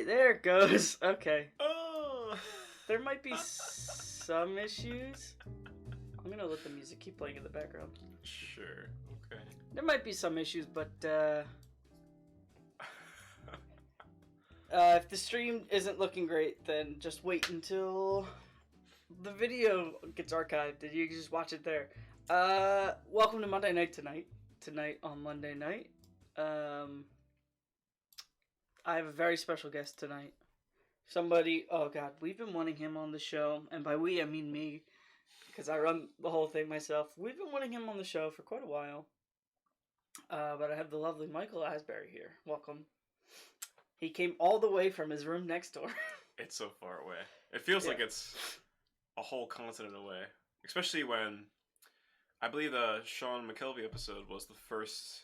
Alright, there it goes. Okay. Oh! There might be some issues. I'm gonna let the music keep playing in the background. Sure, okay. There might be some issues, but if the stream isn't looking great, then just wait until the video gets archived and you can just watch it there. Welcome to Monday Night Tonight. Tonight on Monday night. I have a very special guest tonight. Somebody, oh god, we've been wanting him on the show, and by we I mean me, because I run the whole thing myself. We've been wanting him on the show for quite a while. But I have the lovely Michael Asbury here. Welcome. He came all the way from his room next door. It's so far away. It feels like it's a whole continent away. Especially when, I believe the Sean McKelvey episode was the first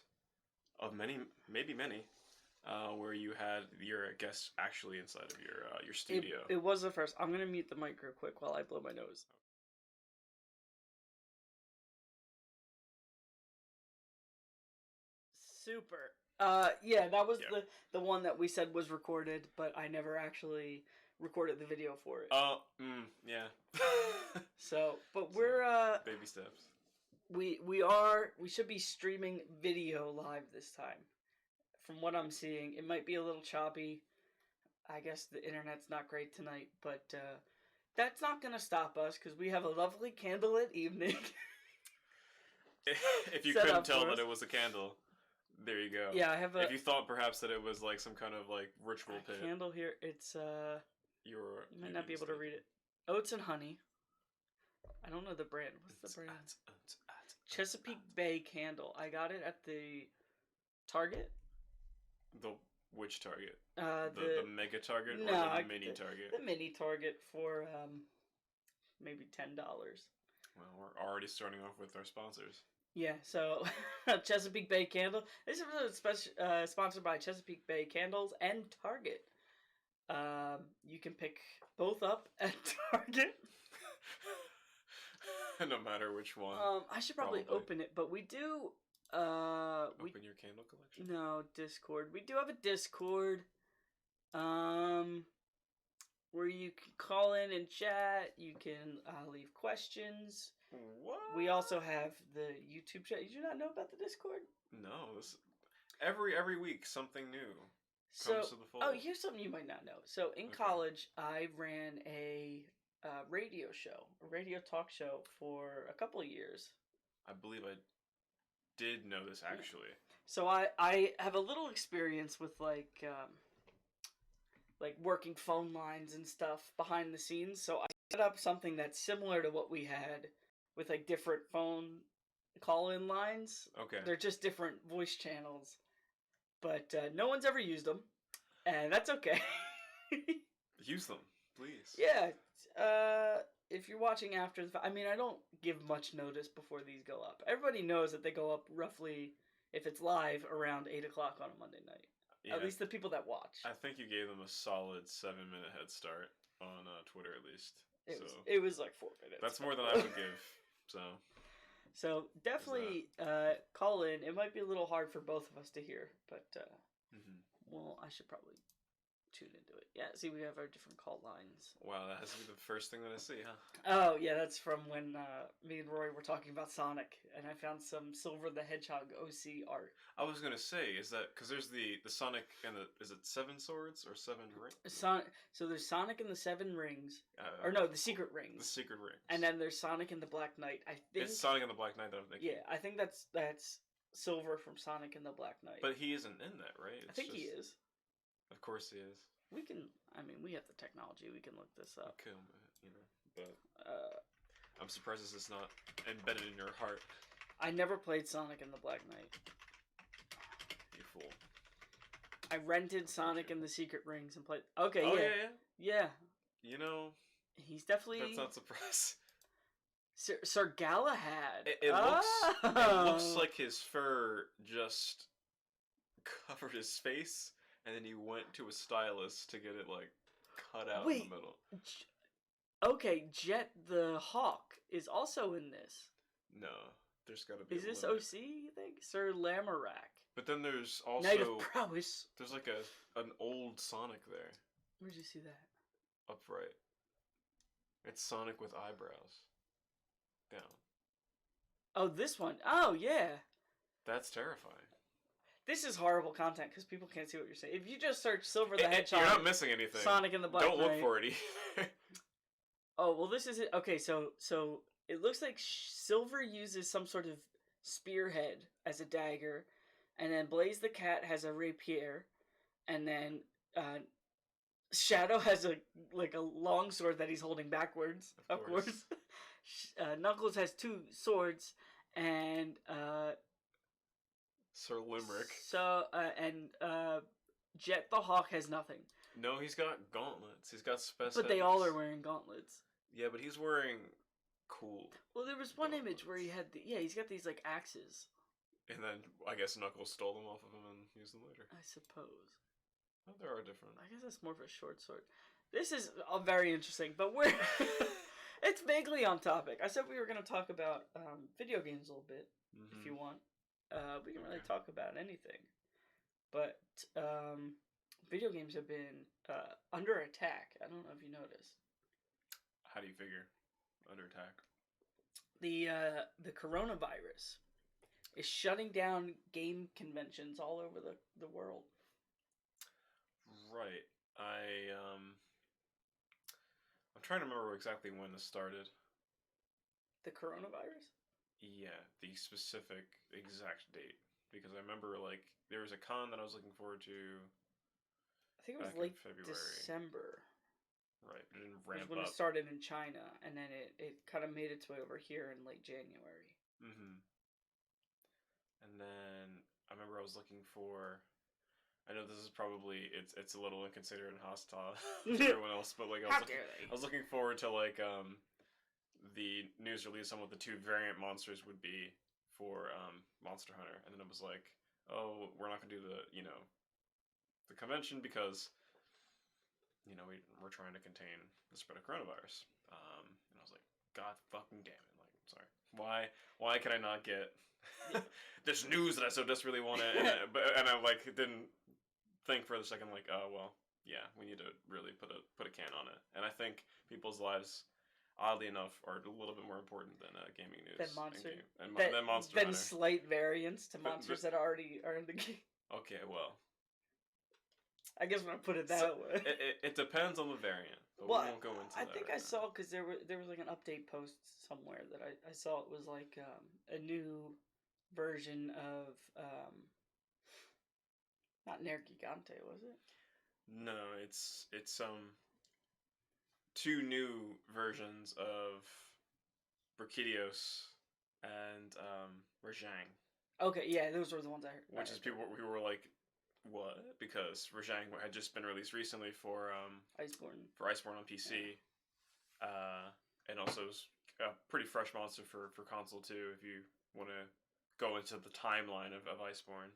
of many, maybe many, where you had your guests actually inside of your studio. It was the first. I'm going to mute the mic real quick while I blow my nose. Super. Yeah, that was the one that we said was recorded, but I never actually recorded the video for it. Yeah. So, but we're baby steps. We should be streaming video live this time. From what I'm seeing, it might be a little choppy. I guess the internet's not great tonight, but that's not gonna stop us because we have a lovely candlelit evening. If you couldn't tell that it was a candle. There you go. Yeah, I have a... If you thought perhaps that it was like some kind of like ritual pit. Candle here, it's you might not be able to read it. Oats and honey. I don't know the brand. What's the brand? Chesapeake Bay candle. I got it at the Target. The which Target? The mega Target or the mini Target? The mini Target for maybe $10. Well, we're already starting off with our sponsors. Yeah, so Chesapeake Bay Candle. This is sponsored by Chesapeake Bay Candles and Target. You can pick both up at Target. No matter which one. I should probably open it, but we do. Open your candle collection? No, Discord. We do have a Discord. Where you can call in and chat. You can leave questions. What? We also have the YouTube chat. Did you not know about the Discord? No. Every week something new comes to the fold. Oh, here's something you might not know. So in college, I ran a radio talk show for a couple of years. I believe I did know this actually. So I have a little experience with like working phone lines and stuff behind the scenes. So I set up something that's similar to what we had with like different phone call-in lines. Okay. They're just different voice channels. But no one's ever used them. And that's okay. Use them, please. Yeah. If you're watching after the I mean, I don't give much notice before these go up. Everybody knows that they go up roughly, if it's live, around 8 o'clock on a Monday night. Yeah, at least the people that watch. I think you gave them a solid 7-minute head start on Twitter, at least. It was like 4 minutes. That's more than I would give. So definitely call in. It might be a little hard for both of us to hear, but well, I should probably tune into it. Yeah, see, we have our different call lines. Wow, that has to be the first thing that I see, huh? Oh, yeah, that's from when me and Roy were talking about Sonic, and I found some Silver the Hedgehog OC art. I was going to say, is that, because there's the Sonic and is it 7 swords or 7 rings? So there's Sonic and the 7 rings. Or no, the Secret Rings. The Secret Rings. And then there's Sonic and the Black Knight. I think it's Sonic and the Black Knight that I'm thinking. Yeah, I think that's Silver from Sonic and the Black Knight. But he isn't in that, right? I think he is. Of course he is. We have the technology. We can look this up. Okay, but I'm surprised this is not embedded in your heart. I never played Sonic and the Black Knight. You fool. I rented Sonic and the Secret Rings and played. Okay, oh, yeah. You know, he's definitely. That's not surprising. Sir Galahad. It looks like his fur just covered his face. And then he went to a stylist to get it, like, cut out in the middle. Okay, Jet the Hawk is also in this. No, there's gotta be Is this OC, you think? Sir Lamorak. But then there's also... Knight of Prowess. There's, like, an old Sonic there. Where'd you see that? Upright. It's Sonic with eyebrows. Down. Oh, this one. Oh, yeah. That's terrifying. This is horrible content because people can't see what you're saying. If you just search Silver the Hedgehog, you're not missing anything. Sonic and the Black Don't Knight. look for it either. Oh, well, this is it. Okay, so it looks like Silver uses some sort of spearhead as a dagger, and then Blaze the Cat has a rapier, and then Shadow has a long sword that he's holding backwards, of course. Knuckles has 2 swords, and Sir Limerick. Jet the Hawk has nothing. No, he's got gauntlets. He's got special. But they all are wearing gauntlets. Yeah, but he's wearing cool. Well, there was one image where he's got these like axes. And then I guess Knuckles stole them off of him and used them later. I suppose. Oh, there are different. I guess that's more of a short sword. This is very interesting, but we're it's vaguely on topic. I said we were going to talk about video games a little bit, if you want. We can really talk about anything. But video games have been under attack. I don't know if you noticed. How do you figure under attack? The coronavirus is shutting down game conventions all over the world. Right. I'm trying to remember exactly when this started. The coronavirus? Yeah, the specific exact date. Because I remember, like, there was a con that I was looking forward to. I think it was late February. December. Right, it didn't ramp when up. It started in China, and then it kind of made its way over here in late January. And then I remember I was looking for. I know this is probably it's a little inconsiderate and hostile to everyone else, but like I was looking forward to like the news release on what the 2 variant monsters would be for Monster Hunter, and then it was like, oh, we're not gonna do the convention because we're trying to contain the spread of coronavirus. And I was like, God fucking damn it! Like, sorry, why can I not get this news that I so desperately wanted? And I like didn't think for a second, like, oh well, yeah, we need to really put a can on it. And I think people's lives, oddly enough, are a little bit more important than gaming news. Than Monster. Than Monster Hunter. Slight variants to monsters that already are in the game. Okay, well. I guess when I put it that way. It depends on the variant. But we won't go into that. I think I saw, because there was like an update post somewhere that I saw it was like a new version of not Nergigante, was it? No, it's 2 new versions of Brachydios and Rajang. Okay, yeah, those were the ones I heard. Which is people who were like, what? Because Rajang had just been released recently for Iceborne on PC. And also a pretty fresh monster for console too, if you want to go into the timeline of Iceborne.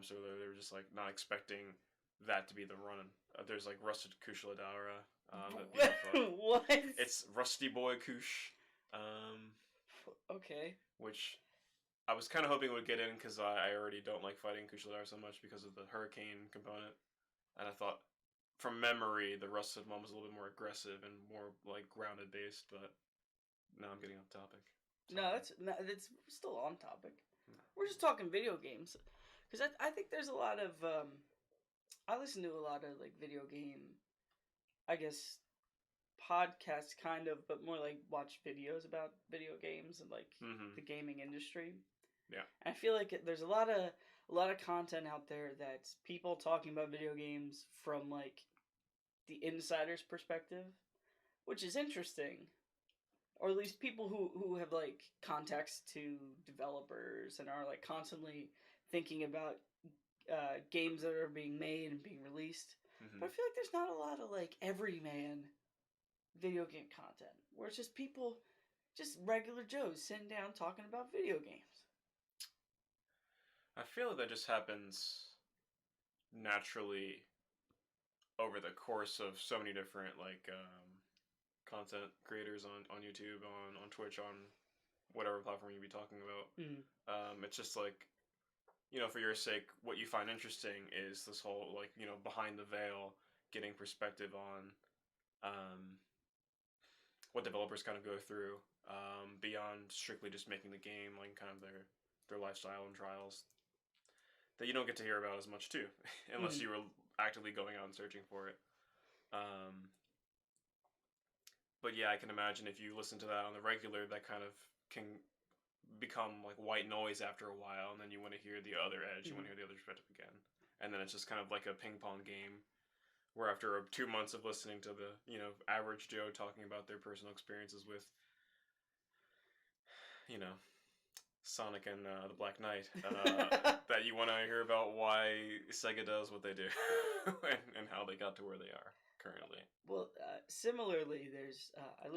So they were just like not expecting that to be the run. There's like Rusted Kushladara. What? It's Rusty Boy Kush. Okay. Which I was kind of hoping it would get in because I already don't like fighting Kushladara so much because of the hurricane component. And I thought, from memory, the Rusted one was a little bit more aggressive and more like grounded based. But now I'm getting off topic. No, that's still on topic. We're just talking video games. Because I think there's a lot of, I listen to a lot of, like, video game, I guess, podcasts, kind of, but more like watch videos about video games and, like, the gaming industry. Yeah. And I feel like there's a lot of content out there that's people talking about video games from, like, the insider's perspective, which is interesting. Or at least people who have, like, contacts to developers and are, like, constantly thinking about games that are being made and being released. But I feel like there's not a lot of, like, everyman video game content. Where it's just people, just regular Joes sitting down talking about video games. I feel like that just happens naturally over the course of so many different, like, content creators on YouTube, on Twitch, on whatever platform you be talking about. It's just like, for your sake, what you find interesting is this whole, like, behind the veil getting perspective on what developers kind of go through beyond strictly just making the game, like kind of their lifestyle and trials that you don't get to hear about as much too, unless you were actively going out and searching for it. But yeah, I can imagine if you listen to that on the regular, that kind of can become like white noise after a while, and then you want to hear the other edge, you want to hear the other perspective again, and then it's just kind of like a ping pong game, where after 2 months of listening to the average Joe talking about their personal experiences with Sonic and the Black Knight, that you want to hear about why Sega does what they do and how they got to where they are currently. Well, similarly, there's I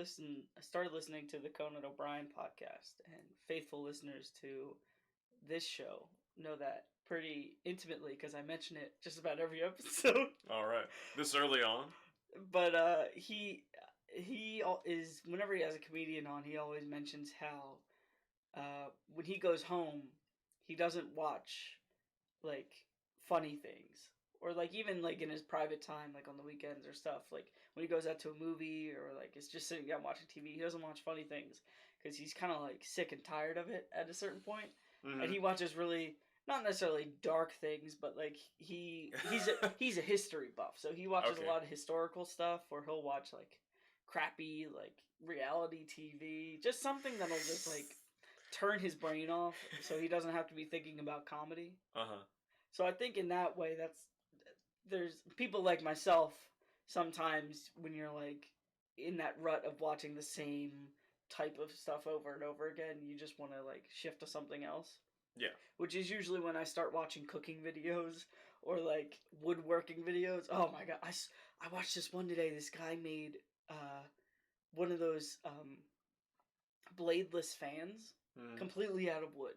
started listening to the Conan O'Brien podcast, and faithful listeners to this show know that pretty intimately because I mention it just about every episode. All right, this early on. But he is, whenever he has a comedian on, he always mentions how when he goes home, he doesn't watch like funny things. Or, like, even, like, in his private time, like, on the weekends or stuff, like, when he goes out to a movie or, like, is just sitting down watching TV, he doesn't watch funny things because he's kind of, like, sick and tired of it at a certain point. Mm-hmm. And he watches really, not necessarily dark things, but, like, he's a history buff, so he watches a lot of historical stuff, or he'll watch, like, crappy, like, reality TV, just something that'll just, like, turn his brain off so he doesn't have to be thinking about comedy. Uh-huh. So I think in that way, there's people like myself, sometimes when you're like in that rut of watching the same type of stuff over and over again, you just want to like shift to something else. Yeah. Which is usually when I start watching cooking videos or like woodworking videos. Oh my god, I watched this one today. This guy made one of those bladeless fans completely out of wood.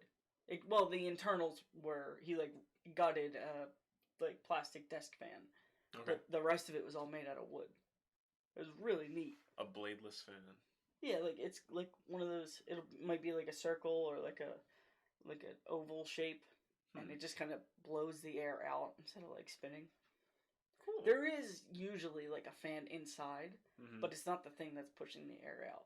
The internals were, he like gutted like plastic desk fan. Okay. But the rest of it was all made out of wood. It was really neat. A bladeless fan. Yeah, like it's like one of those. It might be like a circle or like an oval shape, and it just kind of blows the air out instead of like spinning. Cool. There is usually like a fan inside, but it's not the thing that's pushing the air out.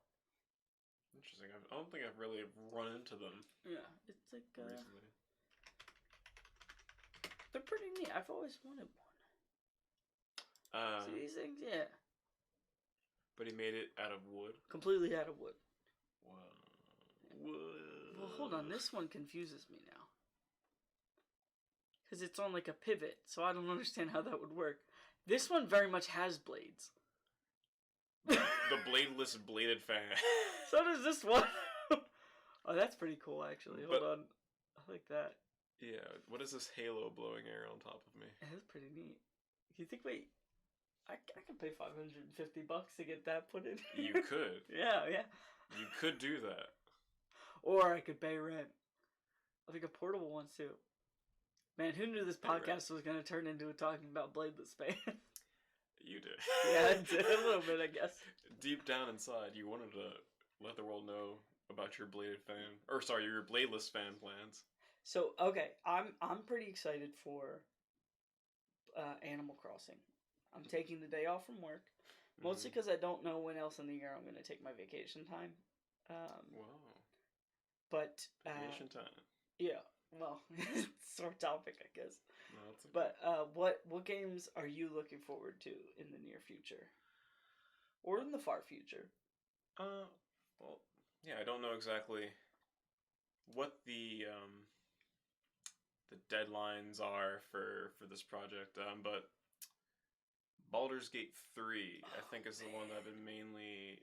Interesting. I don't think I've really run into them. Yeah, it's like recently. They're pretty neat. I've always wanted one. See these things? Yeah. But he made it out of wood? Completely out of wood. Wow. Well, hold on. This one confuses me now. Because it's on like a pivot, so I don't understand how that would work. This one very much has blades. The bladeless bladed fan. So does this one. Oh, that's pretty cool, actually. Hold on. I like that. Yeah, what is this halo blowing air on top of me? That's pretty neat. You think, wait, I could pay $550 to get that put in here. You could. Yeah. You could do that. Or I could pay rent. I think a portable one, too. Man, who knew this podcast was going to turn into talking about bladeless fans? You did. Yeah, I did a little bit, I guess. Deep down inside, you wanted to let the world know about your bladed fan, or sorry, your bladeless fan plans. So, okay, I'm pretty excited for Animal Crossing. I'm taking the day off from work, mostly because I don't know when else in the year I'm going to take my vacation time. Wow. But vacation time. Yeah. Well, it's our topic, I guess. No, that's okay. But what games are you looking forward to in the near future, or in the far future? Well, yeah, I don't know exactly what the deadlines are for this project, but Baldur's Gate 3, I think, is the one that I've been mainly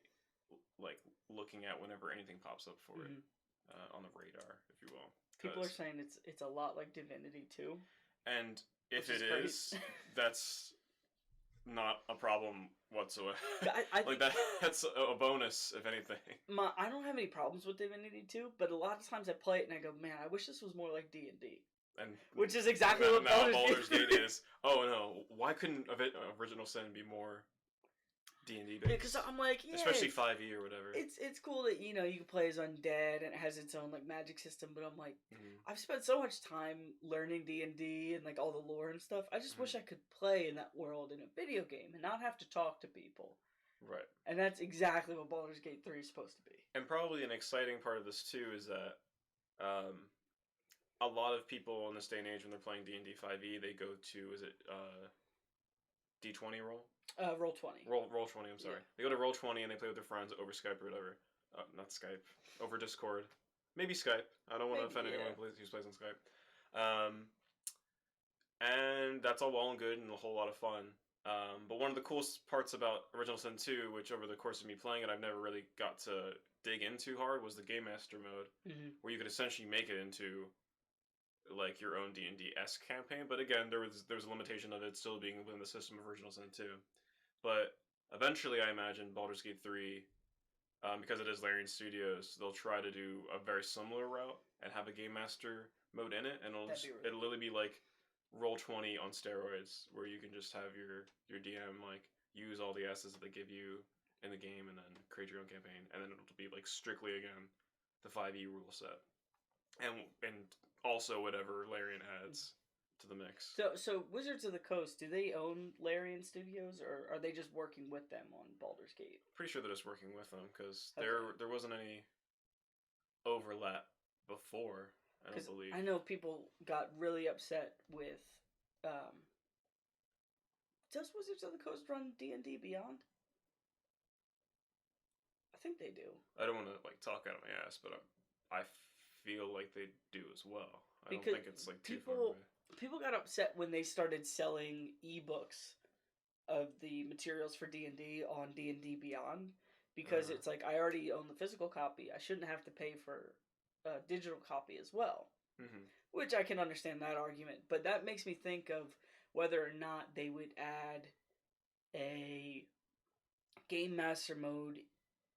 like looking at whenever anything pops up for it on the radar, if you will. People are saying it's a lot like Divinity 2. And if it is, that's not a problem whatsoever. I think that's a bonus, if anything. I don't have any problems with Divinity 2, but a lot of times I play it and I go, man, I wish this was more like D&D. Which is exactly what Baldur's Gate is. Oh no, why couldn't Original Sin be more D&D Yeah, because I'm like, yeah, especially 5e or whatever. It's cool that you can play as undead and it has its own like magic system. But I'm like, Mm-hmm. I've spent so much time learning D&D and like all the lore and stuff. I just wish I could play in that world in a video game and not have to talk to people. Right. And that's exactly what Baldur's Gate 3 is supposed to be. And probably an exciting part of this too is that a lot of people in this day and age when they're playing D&D 5e, they go to D20 roll? Roll20. Roll20, I'm sorry. Yeah. They go to Roll20 and they play with their friends over Skype or whatever. Not Skype. Over Discord. Maybe Skype. I don't want to offend anyone who plays on Skype. And that's all well and good and a whole lot of fun. But one of the coolest parts about Original Sin 2, which over the course of me playing it, I've never really got to dig into hard, was the Game Master mode, where you could essentially make it into like your own D&D-esque campaign. But again, there was a limitation of it still being within the system of Original Sin 2. But eventually, I imagine Baldur's Gate 3, because it is Larian Studios, they'll try to do a very similar route and have a Game Master mode in it, and it'll literally be like Roll20 on steroids, where you can just have your DM like use all the assets that they give you in the game, and then create your own campaign, and then it'll be like strictly again the 5e rule set, and also whatever Larian adds to the mix. So Wizards of the Coast, do they own Larian Studios, or are they just working with them on Baldur's Gate? Pretty sure they're just working with them, because there wasn't any overlap before. I don't believe. I know people got really upset with. Does Wizards of the Coast run D&D Beyond? I think they do. I don't want to like talk out of my ass, but I feel like they do as well. I don't think it's like too far away. People got upset when they started selling ebooks of the materials for D&D on D&D Beyond, because it's like, I already own the physical copy. I shouldn't have to pay for a digital copy as well. Which I can understand that argument, but that makes me think of whether or not they would add a Game Master mode,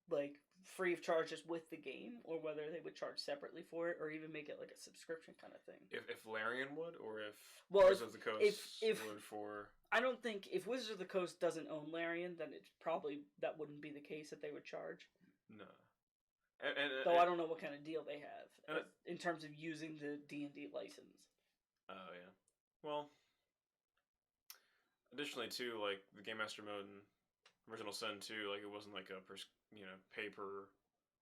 like free of charge just with the game, or whether they would charge separately for it, or even make it like a subscription kind of thing. If Larian would, or if Wizards of the Coast would for... I don't think, if Wizards of the Coast doesn't own Larian, then it's probably, that wouldn't be the case that they would charge. No. Though I don't know what kind of deal they have in terms of using the D&D license. Oh, yeah. Well, additionally, too, like, the Game Master mode in Original Sin 2, like, it wasn't like a, paper...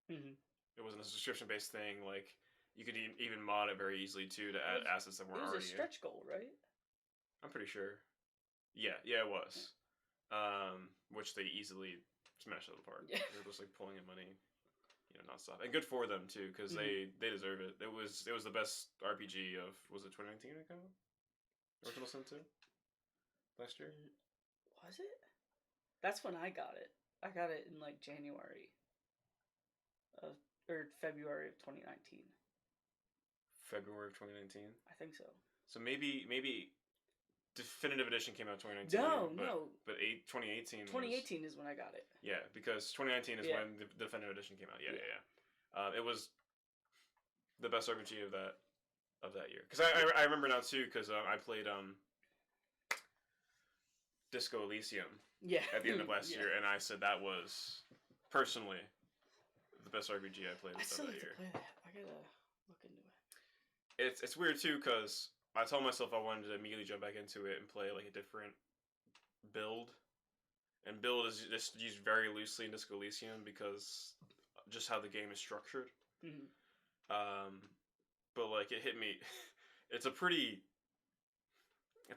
It wasn't a subscription-based thing. Like, you could even mod it very easily, too, to add assets that weren't already... It was a stretch goal, right? I'm pretty sure. Yeah, it was. Which they easily smashed it apart. Yeah. They were just, like, pulling in money... nonstop, and good for them too, because they deserve it. It was the best RPG of, was it 2019 it came out? Original Sin 2 last year. Was it? That's when I got it. I got it in like January or February of 2019. February of 2019. I think so. So maybe Definitive Edition came out 2019. No. But 2018. 2018 is when I got it. Yeah, because 2019 is when the Definitive Edition came out. Yeah. It was the best RPG of that year. Because I remember now too, because I played Disco Elysium. Yeah. At the end of last year, and I said that was personally the best RPG I played. I still have to play that. I gotta look into it. It's weird too, because I told myself I wanted to immediately jump back into it and play like a different build. And build is just used very loosely in Disco Elysium because just how the game is structured. But like it hit me. It's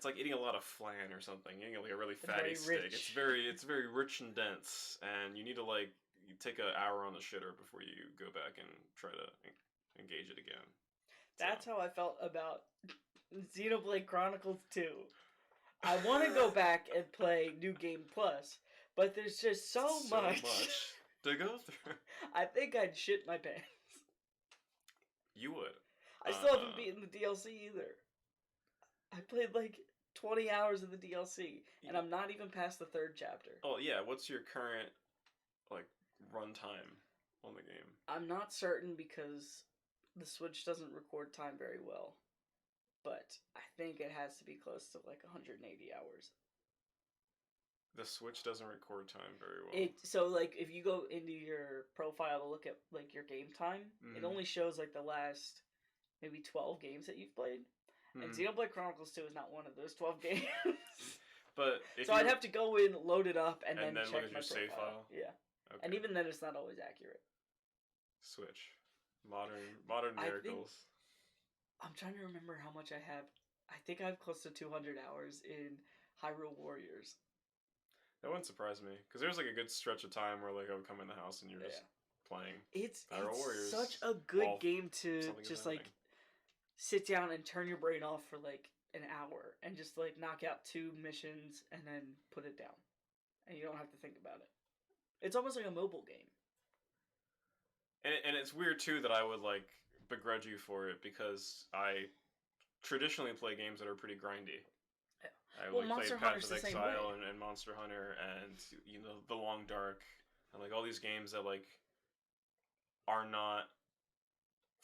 like eating a lot of flan or something. Eating like a really fatty steak. It's very rich and dense, and you need to like take an hour on the shitter before you go back and try to engage it again. That's how I felt about Xenoblade Chronicles 2. I want to go back and play New Game Plus, but there's just so much to go through. I think I'd shit my pants. You would. I still haven't beaten the DLC either. I played like 20 hours of the DLC, and I'm not even past the 3rd chapter. Oh yeah, what's your current like runtime on the game? I'm not certain because the Switch doesn't record time very well. But I think it has to be close to like 180 hours. The Switch doesn't record time very well. So like if you go into your profile to look at like your game time, it only shows like the last maybe 12 games that you've played. And Xenoblade Chronicles 2 is not one of those 12 games. But so I'd have to go in, load it up, and then check look at my your save file. Yeah. Okay. And even then, it's not always accurate. Switch, modern miracles. I'm trying to remember how much I have. I think I have close to 200 hours in Hyrule Warriors. That wouldn't surprise me, because there's like a good stretch of time where like I would come in the house and you're just playing. It's Warriors such a good game to just like sit down and turn your brain off for like an hour and just like knock out 2 missions and then put it down, and you don't have to think about it. It's almost like a mobile game. And it's weird too that I would like begrudge you for it, because I traditionally play games that are pretty grindy. I Monster play Path Hunter's of Exile and Monster Hunter and The Long Dark and like all these games that like are not,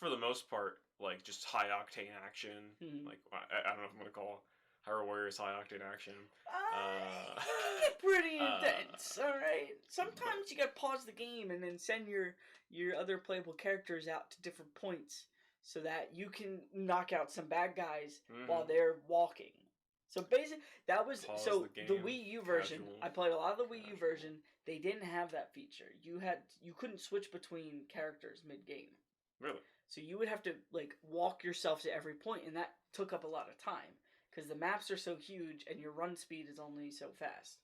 for the most part, like just high octane action. Like I don't know if I'm gonna call Hyrule Warriors high octane action. It can get pretty intense. All right. Sometimes you gotta pause the game and then send your other playable characters out to different points so that you can knock out some bad guys while they're walking. So basically, that was the Wii U version. I played a lot of the Wii U version. They didn't have that feature. You couldn't switch between characters mid game. Really? So you would have to like walk yourself to every point, and that took up a lot of time because the maps are so huge and your run speed is only so fast.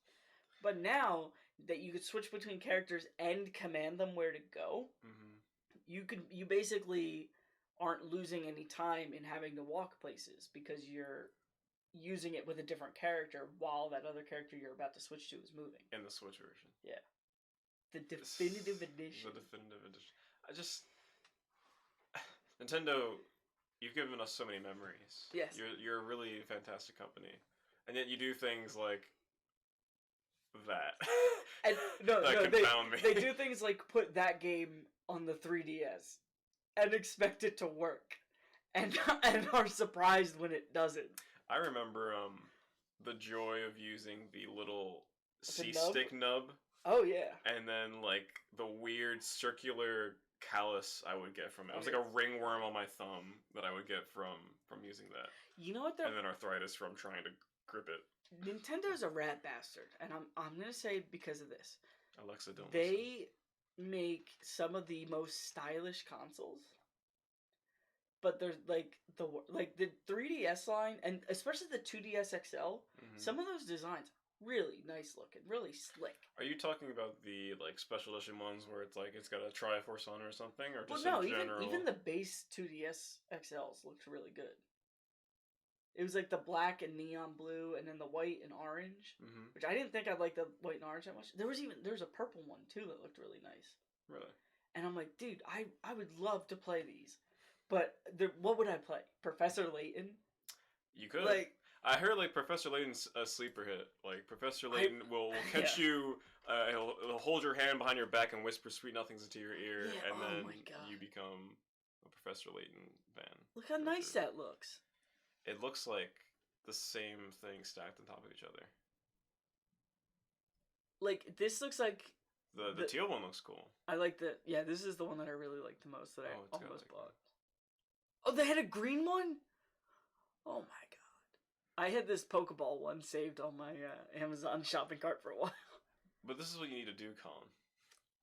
But now that you could switch between characters and command them where to go, you basically aren't losing any time in having to walk places because you're using it with a different character while that other character you're about to switch to is moving. In the Switch version. Yeah. The definitive edition. The definitive edition. Nintendo, you've given us so many memories. Yes. You're a really fantastic company. And yet you do things like that. And confound me. They do things like put that game on the 3DS and expect it to work. And are surprised when it doesn't. I remember the joy of using the little C-stick nub. Oh, yeah. And then, like, the weird circular callus I would get from it. It was like a ringworm on my thumb that I would get from using that. You know what? And then arthritis from trying to grip it. Nintendo's a rat bastard. And I'm going to say because of this. Alexa, don't They make some of the most stylish consoles. But there's like the 3DS line, and especially the 2DS XL, some of those designs really nice looking, really slick. Are you talking about the like special edition ones where it's like it's got a Triforce on or something, or just in general? Even the base 2DS XLs looked really good. It was like the black and neon blue, and then the white and orange, which I didn't think I'd like the white and orange that much. There's a purple one too that looked really nice. Really? And I'm like, dude, I would love to play these. But what would I play? Professor Layton? You could. Like, I heard like Professor Layton's a sleeper hit. Like Professor Layton will catch you. He'll hold your hand behind your back and whisper sweet nothings into your ear, and then you become a Professor Layton fan. Look how nice that looks. It looks like the same thing stacked on top of each other. Like this looks like the teal one looks cool. I like the this is the one that I really like the most that I almost bought. Oh, they had a green one? Oh my god. I had this Pokeball one saved on my Amazon shopping cart for a while. But this is what you need to do, Colin.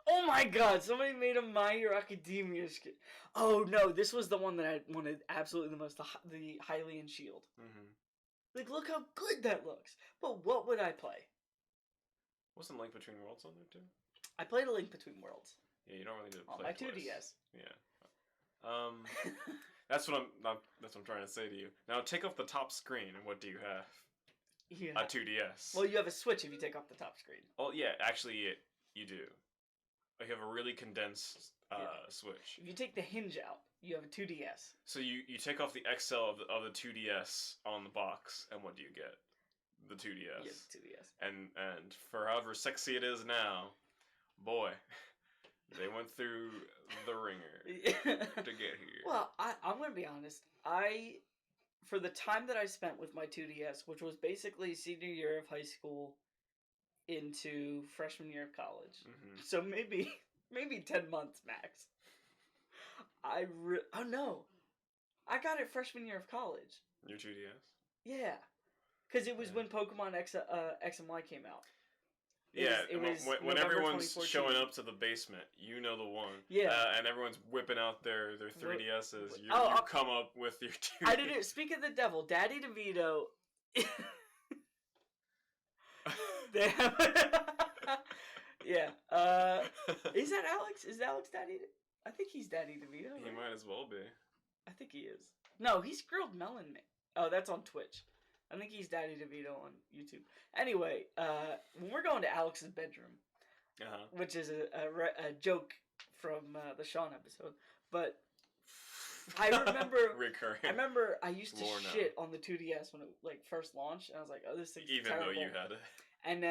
Oh my god, somebody made a My Hero Academia skin. Oh no, this was the one that I wanted absolutely the most, the Hylian Shield. Like, look how good that looks. But what would I play? Wasn't Link Between Worlds on there too? I played a Link Between Worlds. Yeah, you don't really need to play on my twice. 2DS. Yeah. That's what I'm trying to say to you. Now take off the top screen, and what do you have? Yeah. A 2DS. Well, you have a Switch if you take off the top screen. Oh yeah, actually, you do. You have a really condensed Switch. If you take the hinge out, you have a 2DS. So you take off the XL of the 2DS on the box, and what do you get? The 2DS. Yeah, the 2DS. And for however sexy it is now, boy. They went through the ringer to get here. Well, I'm going to be honest. For the time that I spent with my 2DS, which was basically senior year of high school into freshman year of college. Mm-hmm. So maybe 10 months max. Oh no. I got it freshman year of college. Your 2DS? Yeah. Because it was when Pokemon X and Y came out. It was when everyone's 2014. showing up to the basement, you know the one. Yeah. And everyone's whipping out their 3DSs. You come up with your 2DS. I didn't. Speak of the devil, Daddy DeVito. Yeah. Is that Alex? Is Alex Daddy? I think he's Daddy DeVito. Right? He might as well be. I think he is. No, he's Grilled Melon Man. Oh, that's on Twitch. I think he's Daddy DeVito on YouTube. Anyway, when we're going to Alex's bedroom, which is a joke from the Sean episode, but I remember recurring. I remember I used to shit on the 2DS when it first launched, and I was like, "Oh, this thing's terrible." Even though you had it. And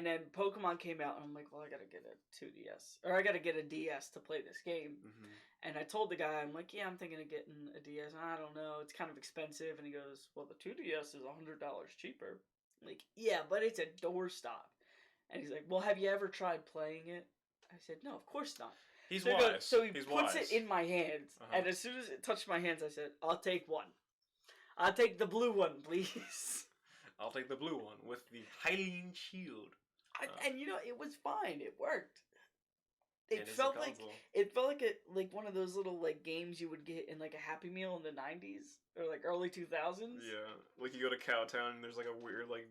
then Pokemon came out, and I'm like, "Well, I gotta get a 2DS, or I gotta get a DS to play this game." Mm-hmm. And I told the guy, I'm like, "Yeah, I'm thinking of getting a DS. I don't know, it's kind of expensive." And he goes, "Well, the 2DS is $100 cheaper." I'm like, "Yeah, but it's a doorstop." And he's like, "Well, have you ever tried playing it?" I said, "No, of course not." He's wise. So he puts it in my hands, and as soon as it touched my hands, I said, "I'll take one. I'll take the blue one, please." I'll take the blue one with the Hylian shield. And you know, it was fine. It worked. It felt like one of those little like games you would get in like a Happy Meal in the 90s or like early 2000s. Yeah, like you go to Cowtown and there's like a weird like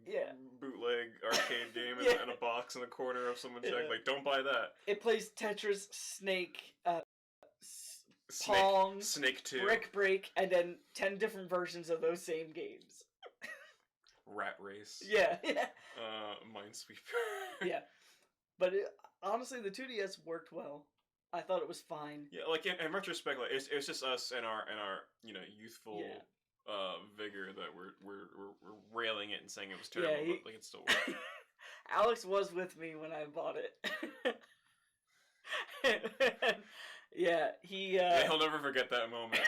bootleg arcade game in a box in the corner of someone's check. Like, don't buy that. It plays Tetris, Snake, Pong, Snake 2, Brick Break, and then 10 different versions of those same games. Rat Race. Yeah. Minesweeper. Yeah. But honestly, the 2DS worked well. I thought it was fine. Yeah, like in retrospect, like it's just us and our youthful vigor that we're railing it and saying it was terrible, but like it still worked. Alex was with me when I bought it. Yeah, he'll never forget that moment.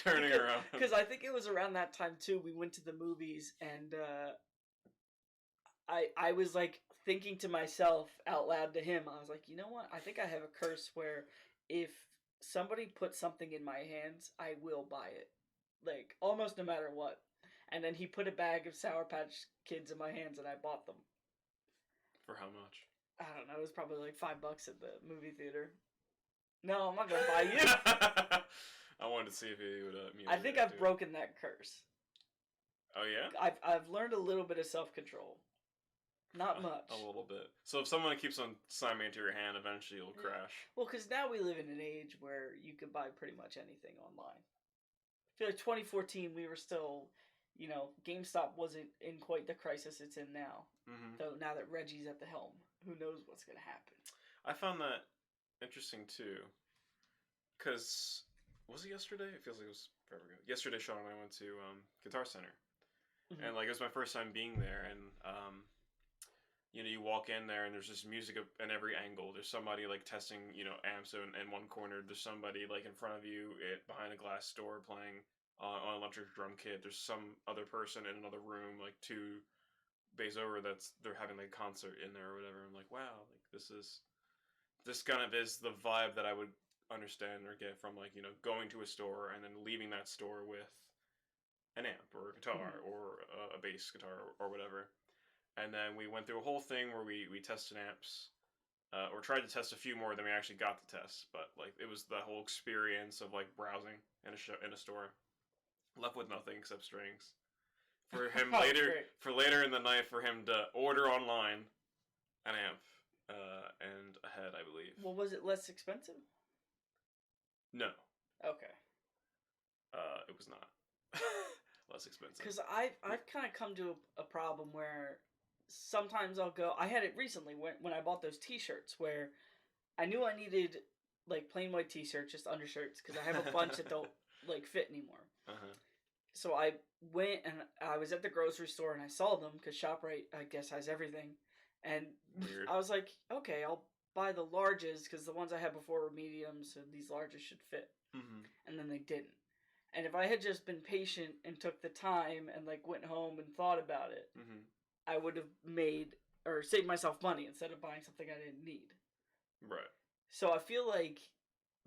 Turning around. Because I think it was around that time too. We went to the movies, and I was like thinking to myself out loud to him. I was like, you know what? I think I have a curse where if somebody puts something in my hands, I will buy it, like almost no matter what. And then he put a bag of Sour Patch Kids in my hands, and I bought them. For how much? I don't know. It was probably like $5 at the movie theater. No, I'm not gonna buy you. I wanted to see if he would. I think I've broken that curse. Oh yeah. I've learned a little bit of self-control. Not much. A little bit. So if someone keeps on slamming into your hand, eventually it'll crash. Well, because now we live in an age where you can buy pretty much anything online. I feel like 2014, we were still, GameStop wasn't in quite the crisis it's in now. Mm-hmm. Though now that Reggie's at the helm, who knows what's gonna happen? I found that interesting too, because was it yesterday? It feels like it was forever ago. Yesterday, Sean and I went to Guitar Center, and like it was my first time being there, and you walk in there and there's just music in every angle. There's somebody like testing amps in one corner. There's somebody like in front of you behind a glass door playing on an electric drum kit. There's some other person in another room like 2 bays over they're having like a concert in there or whatever. I'm like, wow, like this kind of is the vibe that I would understand or get from like going to a store and then leaving that store with an amp or a guitar or a bass guitar or whatever. And then we went through a whole thing where we tested amps or tried to test a few more than we actually got to test, but like it was the whole experience of like browsing in a store, left with nothing except strings. For him later in the night, for him to order online an amp and a head, I believe. Well, was it less expensive? No. Okay. It was not less expensive. Because I've kind of come to a problem where sometimes I'll go. I had it recently when I bought those T-shirts where I knew I needed like plain white T-shirts, just undershirts, because I have a bunch that don't like fit anymore. So I went and I was at the grocery store and I saw them because ShopRite, I guess, has everything. And weird. I was like, okay, I'll buy the larges because the ones I had before were mediums, so these larges should fit. And then they didn't. And if I had just been patient and took the time and like went home and thought about it, I would have made or save myself money instead of buying something I didn't need. Right. So I feel like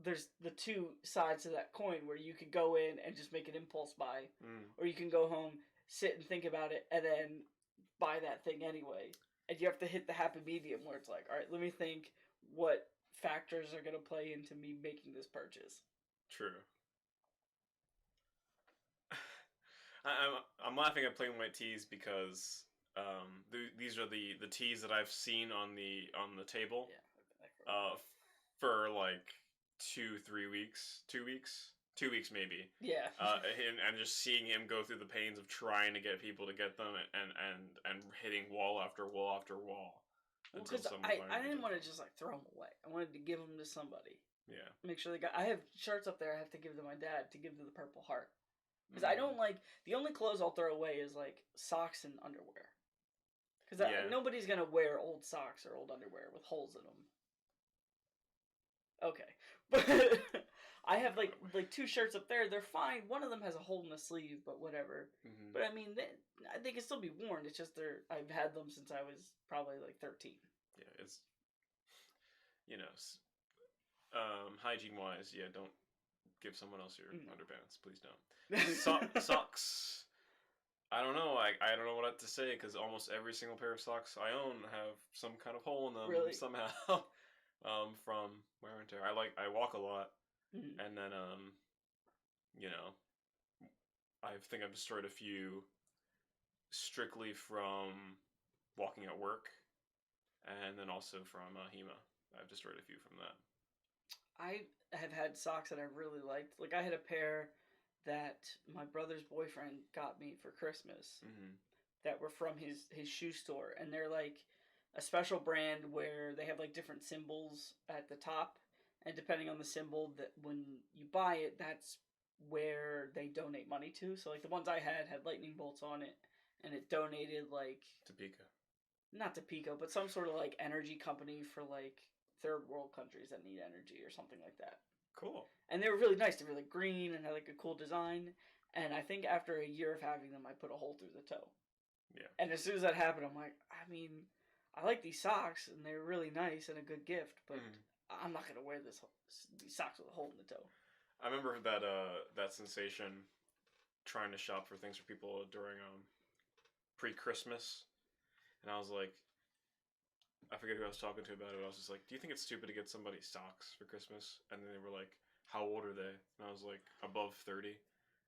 there's the two sides to that coin where you could go in and just make an impulse buy, or you can go home, sit and think about it, and then buy that thing anyway. And you have to hit the happy medium where it's like, all right, let me think what factors are going to play into me making this purchase. True. I'm laughing at plain white teas because these are the teas that I've seen on the table. Yeah. For like 2 weeks maybe. Yeah. And just seeing him go through the pains of trying to get people to get them and hitting wall after wall after wall. Because I didn't want to just like throw them away. I wanted to give them to somebody. Yeah. Make sure they got. I have shirts up there. I have to give to my dad to give to the Purple Heart. Because I don't like the only clothes I'll throw away is like socks and underwear. Because nobody's gonna wear old socks or old underwear with holes in them. Okay, but I have like 2 shirts up there. They're fine. One of them has a hole in the sleeve, but whatever. Mm-hmm. But I mean, they can still be worn. It's just I've had them since I was probably like 13. Yeah, it's hygiene wise, yeah, don't give someone else your underpants, please don't. Socks. I don't know. I don't know what to say because almost every single pair of socks I own have some kind of hole in them somehow. From wear and tear. I walk a lot, and then I think I've destroyed a few strictly from walking at work, and then also from HEMA. I've destroyed a few from that. I have had socks that I really liked. Like I had a pair that my brother's boyfriend got me for Christmas that were from his shoe store, and they're like a special brand where they have like different symbols at the top, and depending on the symbol that when you buy it, that's where they donate money to. So like the ones I had lightning bolts on it, and it donated like to Pico. Not to Pico, but some sort of like energy company for like third world countries that need energy or something like that. Cool. And they were really nice. They were like green and had like a cool design. And I think after a year of having them, I put a hole through the toe. Yeah. And as soon as that happened, I'm like, I mean, I like these socks and they're really nice and a good gift, but I'm not gonna wear these socks with a hole in the toe. I remember that sensation trying to shop for things for people during pre-Christmas, and I was like, I forget who I was talking to about it. I was just like, do you think it's stupid to get somebody socks for Christmas? And then they were like, how old are they? And I was like, above 30. And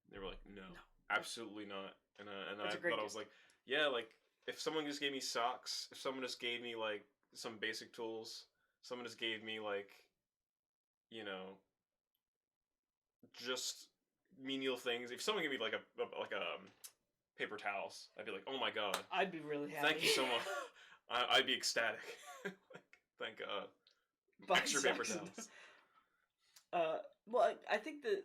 they were like, no, absolutely not. And I thought, I was like, yeah, like if someone just gave me socks, if someone just gave me like some basic tools, someone just gave me like, just menial things. If someone gave me like a paper towels, I'd be like, oh my god, I'd be really happy. Thank you so much. I'd be ecstatic. Thank God. Extra paper towels. Well, I think the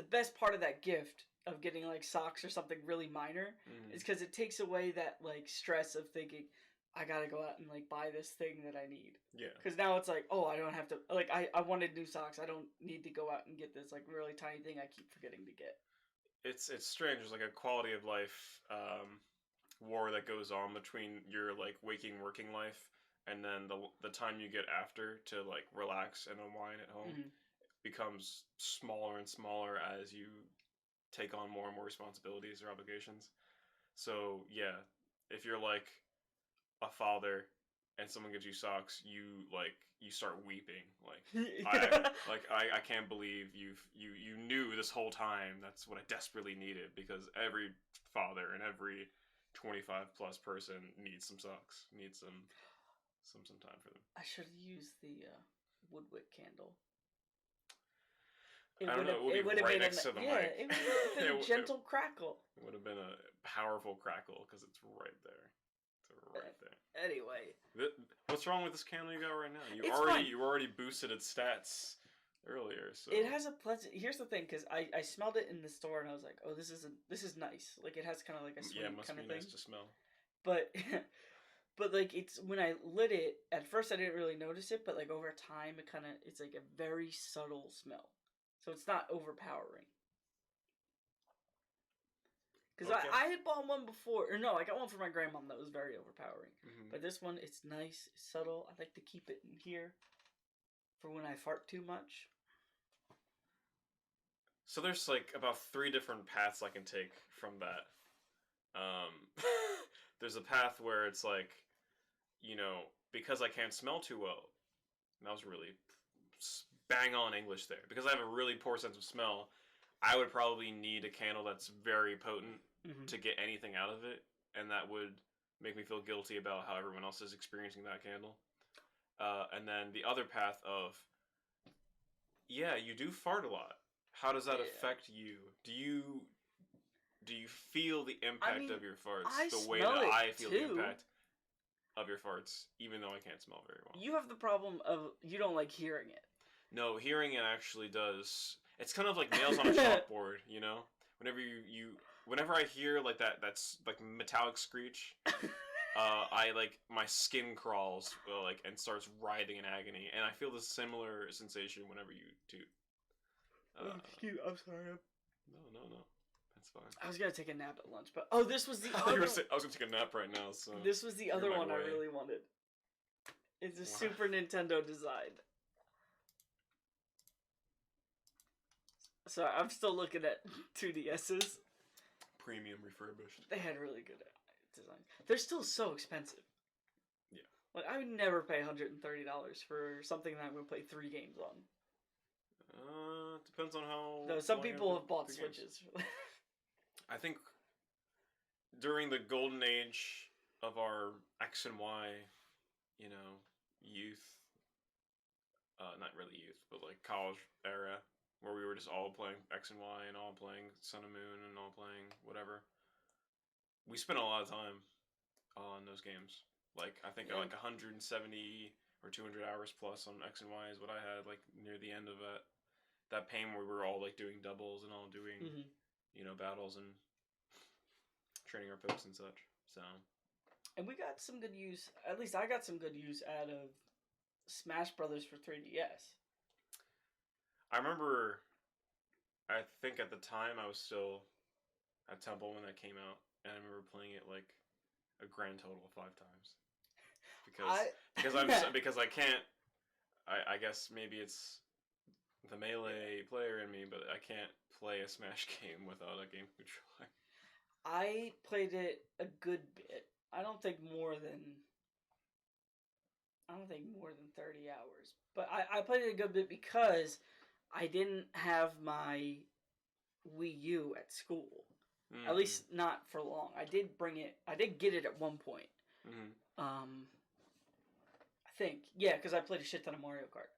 best part of that gift of getting like socks or something really minor is because it takes away that like stress of thinking I gotta go out and like buy this thing that I need. Yeah. Because now it's like, oh, I don't have to like I wanted new socks. I don't need to go out and get this like really tiny thing I keep forgetting to get. It's strange. There's like a quality of life war that goes on between your like waking working life and then the time you get after to like relax and unwind at home becomes smaller and smaller as you take on more and more responsibilities or obligations. So yeah, if you're like a father and someone gives you socks, you start weeping like I can't believe you knew this whole time that's what I desperately needed, because every father and every 25 plus person needs some socks, needs some time for them. I should have used the Woodwick candle. I don't know. It would have been right next to the mic. Yeah, it would have been a gentle crackle. It would have been a powerful crackle because it's right there. It's right there. Anyway, what's wrong with this candle you got right now? You already boosted its stats earlier. So it has a pleasant. Here's the thing, because I smelled it in the store and I was like, oh, this is nice. Like it has kind of like a sweet kind of thing. Nice to smell. But like it's when I lit it at first I didn't really notice it, but like over time it's like a very subtle smell. So it's not overpowering. Because Okay. I had bought one before. Or no, I got one for my grandmom that was very overpowering. Mm-hmm. But this one, it's nice, it's subtle. I like to keep it in here for when I fart too much. So there's like about 3 different paths I can take from that. There's a path where it's like, because I can't smell too well. And that was really bang on English there. Because I have a really poor sense of smell, I would probably need a candle that's very potent to get anything out of it, and that would make me feel guilty about how everyone else is experiencing that candle. And then the other path of, you do fart a lot. How does that affect you? Do you feel the impact of your farts the way that I feel the impact of your farts, even though I can't smell very well? You have the problem of you don't like hearing it. No, hearing it actually does. It's kind of like nails on a chalkboard, Whenever I hear like that's like metallic screech, I like my skin crawls and starts writhing in agony, and I feel the similar sensation whenever you toot. I'm sorry. No, that's fine. I was gonna take a nap at lunch, but this was the other. I was gonna take a nap right now. So this was the other one I really wanted. It's a Super Nintendo design. So I'm still looking at 2DS's. Premium refurbished. They had really good design. They're still so expensive. Yeah. Like I would never pay $130 for something that I'm gonna play 3 games on. Depends on how. No, some people have bought Switches. I think during the golden age of our X and Y, youth, not really youth, but like college era, where we were just all playing X and Y and all playing Sun and Moon and all playing whatever. We spent a lot of time on those games. Like, I think like 170 or 200 hours plus on X and Y is what I had, like, near the end of that pain where we were all, like, doing doubles and all doing, battles and training our pokes and such. So. And we got some good use, at least I got some good use out of Smash Brothers for 3DS. I remember, I think at the time I was still at Temple when that came out, and I remember playing it like a grand total of 5 times. Because I can't, I guess maybe it's the melee player in me, but I can't play a Smash game without a game controller. I played it a good bit. I don't think more than 30 hours. But I played it a good bit because I didn't have my Wii U at school. Mm-hmm. At least not for long. I did get it at one point. Mm-hmm. I think. Yeah, because I played a shit ton of Mario Kart.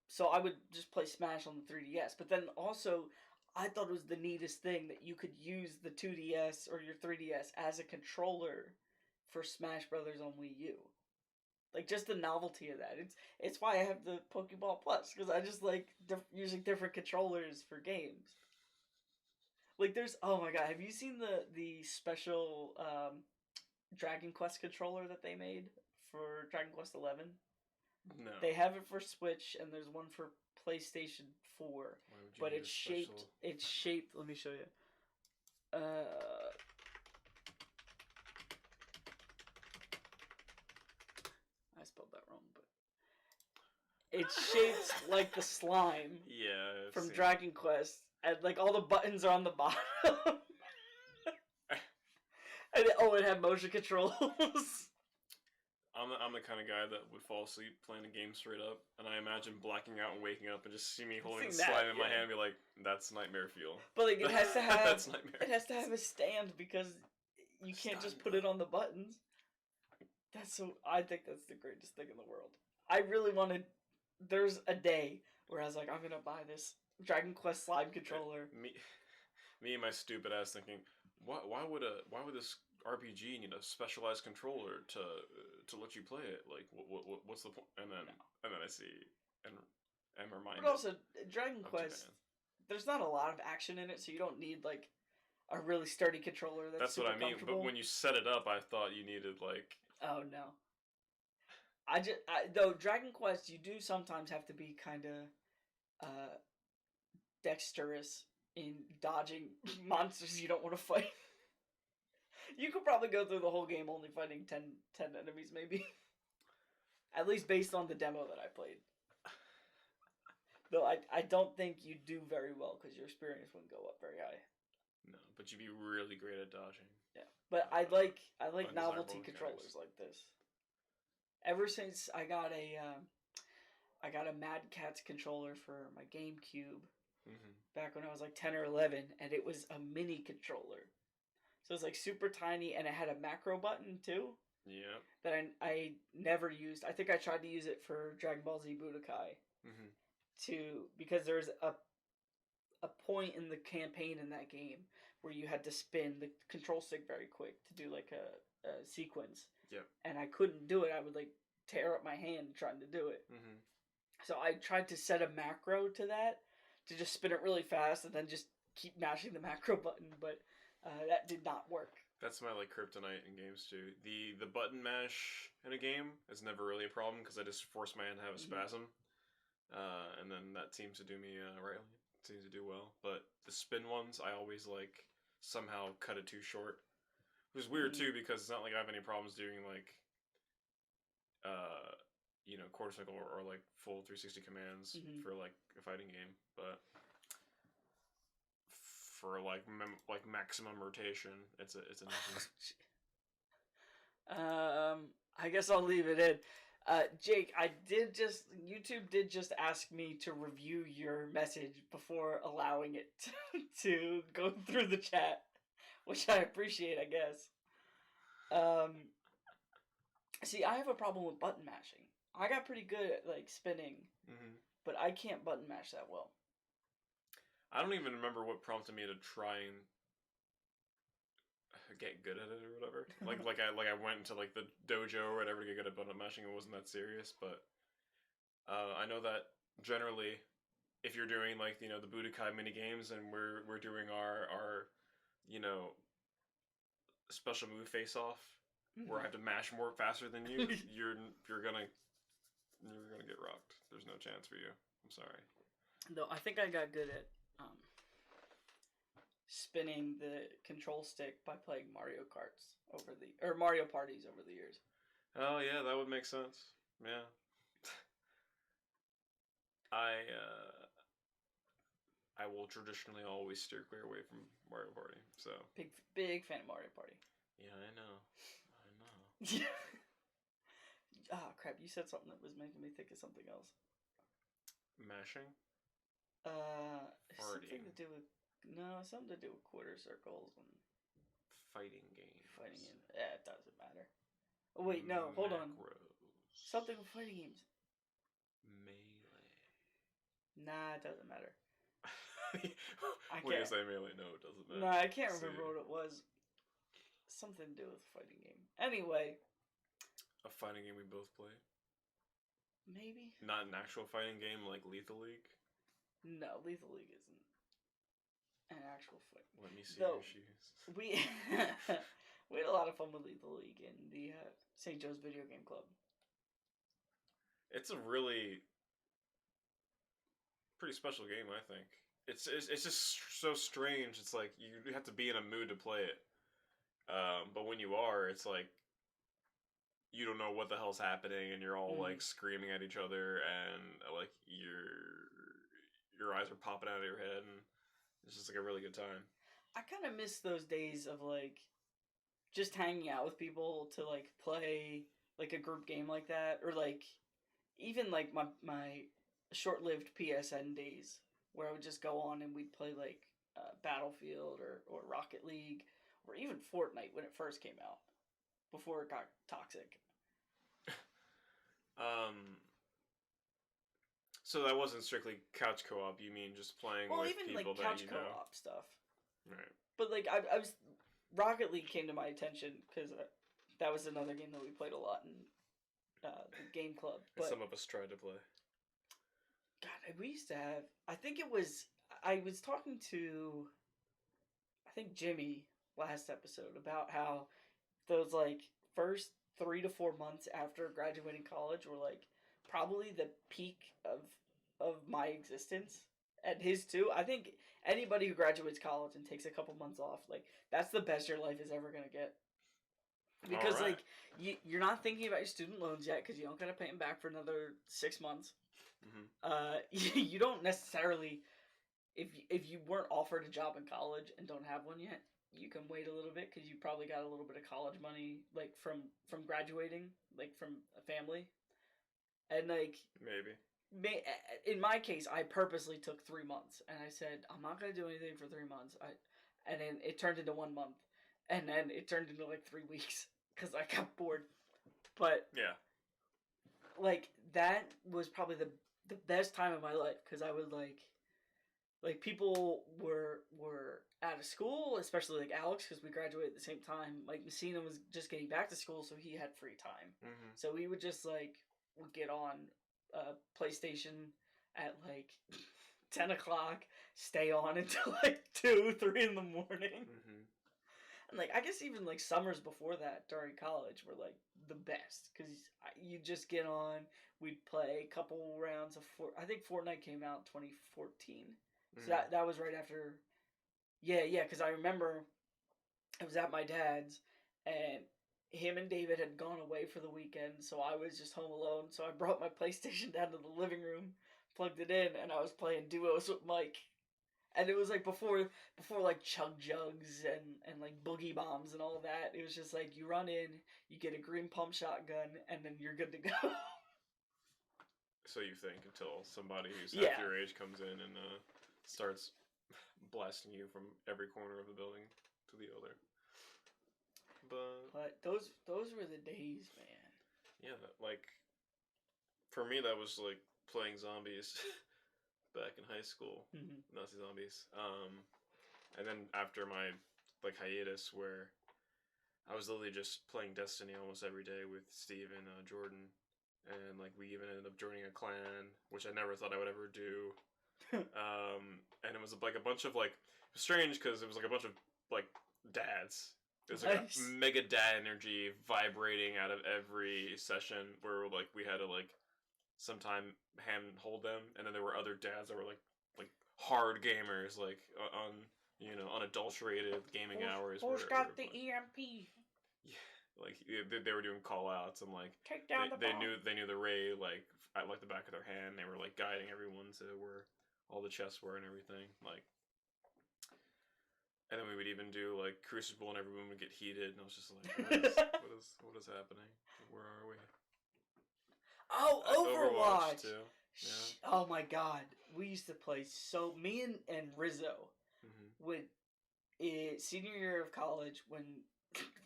So I would just play Smash on the 3DS. But then also, I thought it was the neatest thing that you could use the 2DS or your 3DS as a controller for Smash Brothers on Wii U. Like, just the novelty of that. It's why I have the Pokeball Plus, because I just like using different controllers for games. Like, there's... Oh my god, have you seen the special Dragon Quest controller that they made for Dragon Quest 11? No. They have it for Switch, and there's one for PlayStation 4. But it's shaped... It's shaped... Let me show you. I spelled that wrong, but it's shaped like the slime. Yeah. From Dragon Quest, and like all the buttons are on the bottom. And it had motion controls. I'm the kind of guy that would fall asleep playing a game straight up, and I imagine blacking out and waking up and just see me holding a slime in my hand and be like, "That's nightmare fuel." But like, it has to have that's nightmare. It has to have a stand because you can't just put it on the buttons. I think that's the greatest thing in the world. I really wanted... There's a day where I was like, I'm gonna buy this Dragon Quest slime controller. Me and my stupid ass thinking, why would this RPG need a specialized controller to let you play it? Like, what's the point? And then I see and am reminded. But also, Dragon Quest, there's not a lot of action in it, so you don't need like a really sturdy controller. That's what I mean. But when you set it up, I thought you needed like... Oh no. Though Dragon Quest, you do sometimes have to be kind of dexterous in dodging monsters you don't want to fight. You could probably go through the whole game only fighting 10 enemies, maybe. At least based on the demo that I played. Though I don't think you do very well because your experience wouldn't go up very high. No, but you'd be really great at dodging. Yeah, but I like novelty controllers like this. Ever since I got a Mad Catz controller for my GameCube back when I was like 10 or 11, and it was a mini controller. So it was like super tiny, and it had a macro button too. Yeah. That I never used. I think I tried to use it for Dragon Ball Z Budokai. Because there's a point in the campaign in that game where you had to spin the control stick very quick to do like a sequence. Yep. And I couldn't do it. I would like tear up my hand trying to do it. So I tried to set a macro to that to just spin it really fast and then just keep mashing the macro button, but that did not work. That's my like kryptonite in games too. The button mash in a game is never really a problem because I just force my hand to have a spasm. And then that seems to do me right. Seems to do well. But the spin ones, I always like somehow cut it too short. Which is weird too because it's not like I have any problems doing like, quarter cycle or like full 360 commands for like a fighting game. But for like maximum rotation, it's a nothing. I guess I'll leave it in. Jake, YouTube did just ask me to review your message before allowing it to go through the chat, which I appreciate, I guess. See, I have a problem with button mashing. I got pretty good at, like, spinning, but I can't button mash that well. I don't even remember what prompted me to try and get good at it or whatever. I went into like the dojo or whatever to get good at button mashing. It wasn't that serious, but I know that generally, if you're doing like the Budokai mini games and we're doing our special move face off, where I have to mash more faster than you, you're gonna get rocked. There's no chance for you. I'm sorry. No, I think I got good at spinning the control stick by playing Mario Parties over the years. Oh yeah, that would make sense. Yeah. I will traditionally always steer clear away from Mario Party. So big fan of Mario Party. Yeah, I know. Ah, crap! You said something that was making me think of something else. Mashing. Something to do with quarter circles and fighting games. It doesn't matter. Oh wait, no, hold on. Something with fighting games. Melee. Nah, it doesn't matter. When you say melee, no, it doesn't matter. No, I can't remember what it was. Something to do with fighting game. Anyway. A fighting game we both played? Maybe. Not an actual fighting game like Lethal League? No, Lethal League isn't an actual fight. Let me see your shoes. We had a lot of fun with Lethal League in the St. Joe's Video Game Club. It's a really pretty special game, I think. It's just so strange. It's like you have to be in a mood to play it. But when you are, it's like you don't know what the hell's happening, and you're all like screaming at each other, and like your eyes are popping out of your head, and it's just like a really good time. I kind of miss those days of like just hanging out with people to like play like a group game like that, or like even like my short-lived PSN days where I would just go on and we'd play like Battlefield or Rocket League or even Fortnite when it first came out before it got toxic. So that wasn't strictly couch co-op. You mean just playing with even people like couch co-op stuff. Right. But like I was Rocket League came to my attention because that was another game that we played a lot in the game club. But some of us tried to play. God, we used to have. I was talking to, I think Jimmy last episode about how those like first 3 to 4 months after graduating college were like probably the peak of my existence and his too. I think anybody who graduates college and takes a couple months off, like that's the best your life is ever gonna get. Because Alright. like you're not thinking about your student loans yet because you don't gotta pay them back for another 6 months. You don't necessarily if you weren't offered a job in college and don't have one yet, you can wait a little bit because you probably got a little bit of college money like from graduating, like from a family, and like Maybe. in my case, I purposely took 3 months, and I said I'm not gonna do anything for 3 months. And then it turned into 1 month, and then it turned into like 3 weeks because I got bored. But Yeah. like that was probably the best time of my life because I would like people were out of school, especially like Alex because we graduated at the same time. Like Messina was just getting back to school, so he had free time. So we would just like would get on PlayStation at like 10 o'clock, stay on until like 2, 3 in the morning. And like I guess even like summers before that during college were like the best because you just get on. We'd play a couple rounds of I think Fortnite came out in 2014, so that was right after. Yeah, because I remember I was at my dad's and him and David had gone away for the weekend, so I was just home alone. So I brought my PlayStation down to the living room, plugged it in, and I was playing duos with Mike. And it was like before like chug jugs and like boogie bombs and all that. It was just like you run in, you get a green pump shotgun, and then you're good to go. So you think until somebody who's half your age comes in and starts blasting you from every corner of the building to the other. But those were the days, man. Yeah, like for me that was like playing zombies back in high school. Nazi zombies. And then after my like hiatus where I was literally just playing Destiny almost every day with Steve and Jordan. And like we even ended up joining a clan, which I never thought I would ever do. And it was like a bunch of like it was strange because it was like a bunch of like dads. It was like a mega dad energy vibrating out of every session where like we had to like sometime hand hold them, and then there were other dads that were like hard gamers like on unadulterated gaming hours. Who's got the EMP? Yeah. Like they were doing call outs and like take down the bomb. They knew the ray like at like the back of their hand. They were like guiding everyone to where all the chests were and everything. Like, and then we would even do like Crucible and everyone would get heated, and I was just like, what is happening? Where are we? Oh, Overwatch too. Yeah. Oh my god, we used to play me and Rizzo would senior year of college when.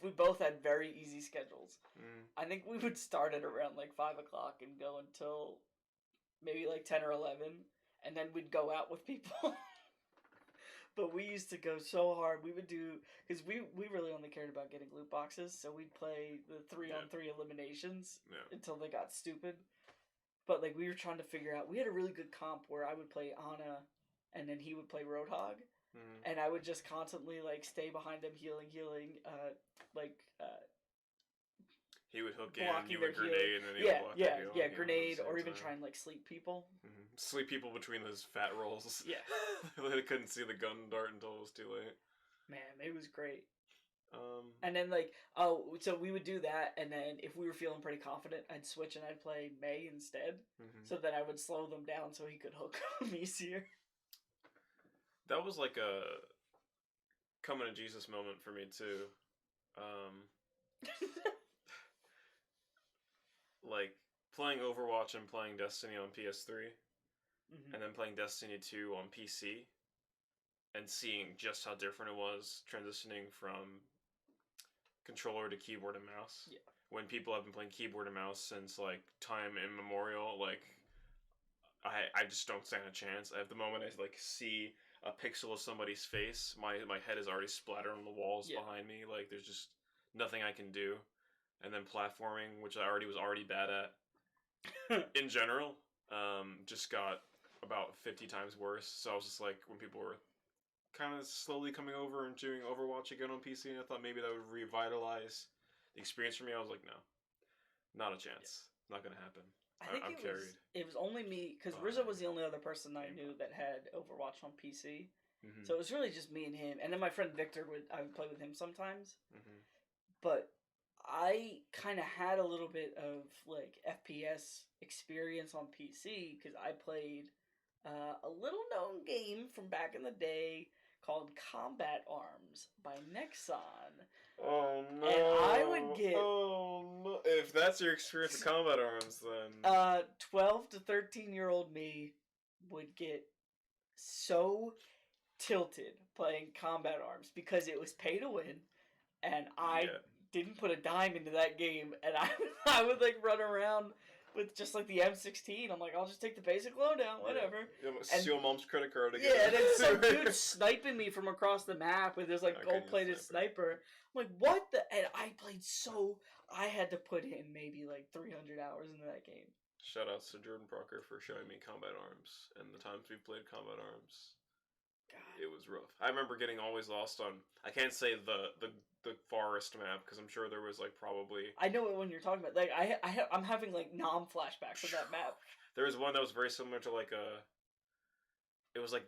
We both had very easy schedules. I think we would start at around like 5 o'clock and go until maybe like 10 or 11, and then we'd go out with people. But we used to go so hard. We would do because we really only cared about getting loot boxes, so we'd play the 3-on-3 eliminations until they got stupid. But like we were trying to figure out, we had a really good comp where I would play Ana, and then he would play Roadhog. And I would just constantly like stay behind them healing, he would hook in, you would grenade, and then he would block the heal. Grenade, or even try and like sleep people. Sleep people between those fat rolls. Yeah. They couldn't see the gun dart until it was too late. Man, it was great. And then so we would do that, and then if we were feeling pretty confident, I'd switch and I'd play Mei instead, so that I would slow them down so he could hook them easier. That was like a coming to Jesus moment for me too. Like playing Overwatch and playing Destiny on PS3, and then playing Destiny 2 on PC, and seeing just how different it was transitioning from controller to keyboard and mouse. Yeah. When people have been playing keyboard and mouse since like time immemorial, like I just don't stand a chance. At the moment I like see a pixel of somebody's face, my head is already splattered on the walls behind me. Like there's just nothing I can do. And then platforming, which I was already bad at in general, just got about 50 times worse. So I was just like, when people were kind of slowly coming over and doing Overwatch again on PC, and I thought maybe that would revitalize the experience for me. I was like, no, not a chance. not gonna happen. I think I'm carried. It was only me, because Rizzo was the only other person I knew that had Overwatch on PC. Mm-hmm. So it was really just me and him. And then my friend Victor, I would play with him sometimes. Mm-hmm. But I kind of had a little bit of, like, FPS experience on PC, because I played a little-known game from back in the day called Combat Arms by Nexon. Oh no! And I would get. Oh no! If that's your experience with Combat Arms, then 12 to 13-year-old me would get so tilted playing Combat Arms because it was pay to win, and I didn't put a dime into that game, and I would like run around with just like the M16. I'm like, I'll just take the basic loadown, whatever. Yeah, steal mom's credit card again. Yeah, and then some dude sniping me from across the map with this like gold-plated sniper. I'm like, what the? And I had to put in maybe like 300 hours into that game. Shoutouts to Jordan Parker for showing me Combat Arms and the times we played Combat Arms. God. It was rough. I remember getting always lost on. I can't say the forest map because I'm sure there was like probably. I know what one you're talking about. Like I'm having like flashbacks of that map. There was one that was very similar to like a. It was like,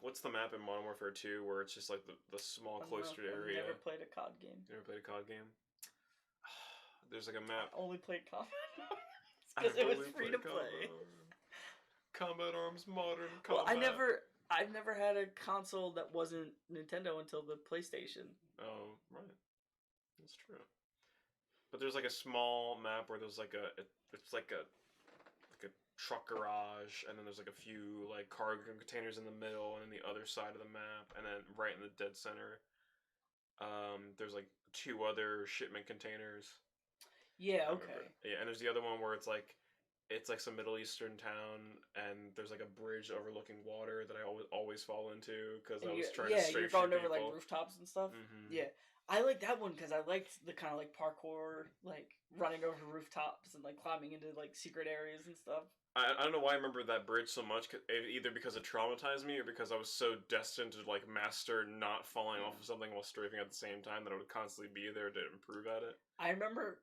what's the map in Modern Warfare 2 where it's just like the small cloistered area. I've never played a COD game. You never played a COD game? There's like a map. I only played Combat Arms because it was free to play. Combat Arms Modern Combat. Well, I've never had a console that wasn't Nintendo until the PlayStation. Oh, right. That's true. But there's like a small map where there's like it's like a truck garage, and then there's like a few like cargo containers in the middle, and then the other side of the map, and then right in the dead center, there's like 2 other shipment containers. Yeah, okay. Yeah, and there's the other one where it's like some Middle Eastern town, and there's like a bridge overlooking water that I always fall into because I was trying to strafe. Yeah, you're going over like rooftops and stuff. Mm-hmm. Yeah, I like that one because I liked the kind of like parkour, like running over rooftops and like climbing into like secret areas and stuff. I don't know why I remember that bridge so much, either because it traumatized me or because I was so destined to like master not falling off of something while strafing at the same time that I would constantly be there to improve at it. I remember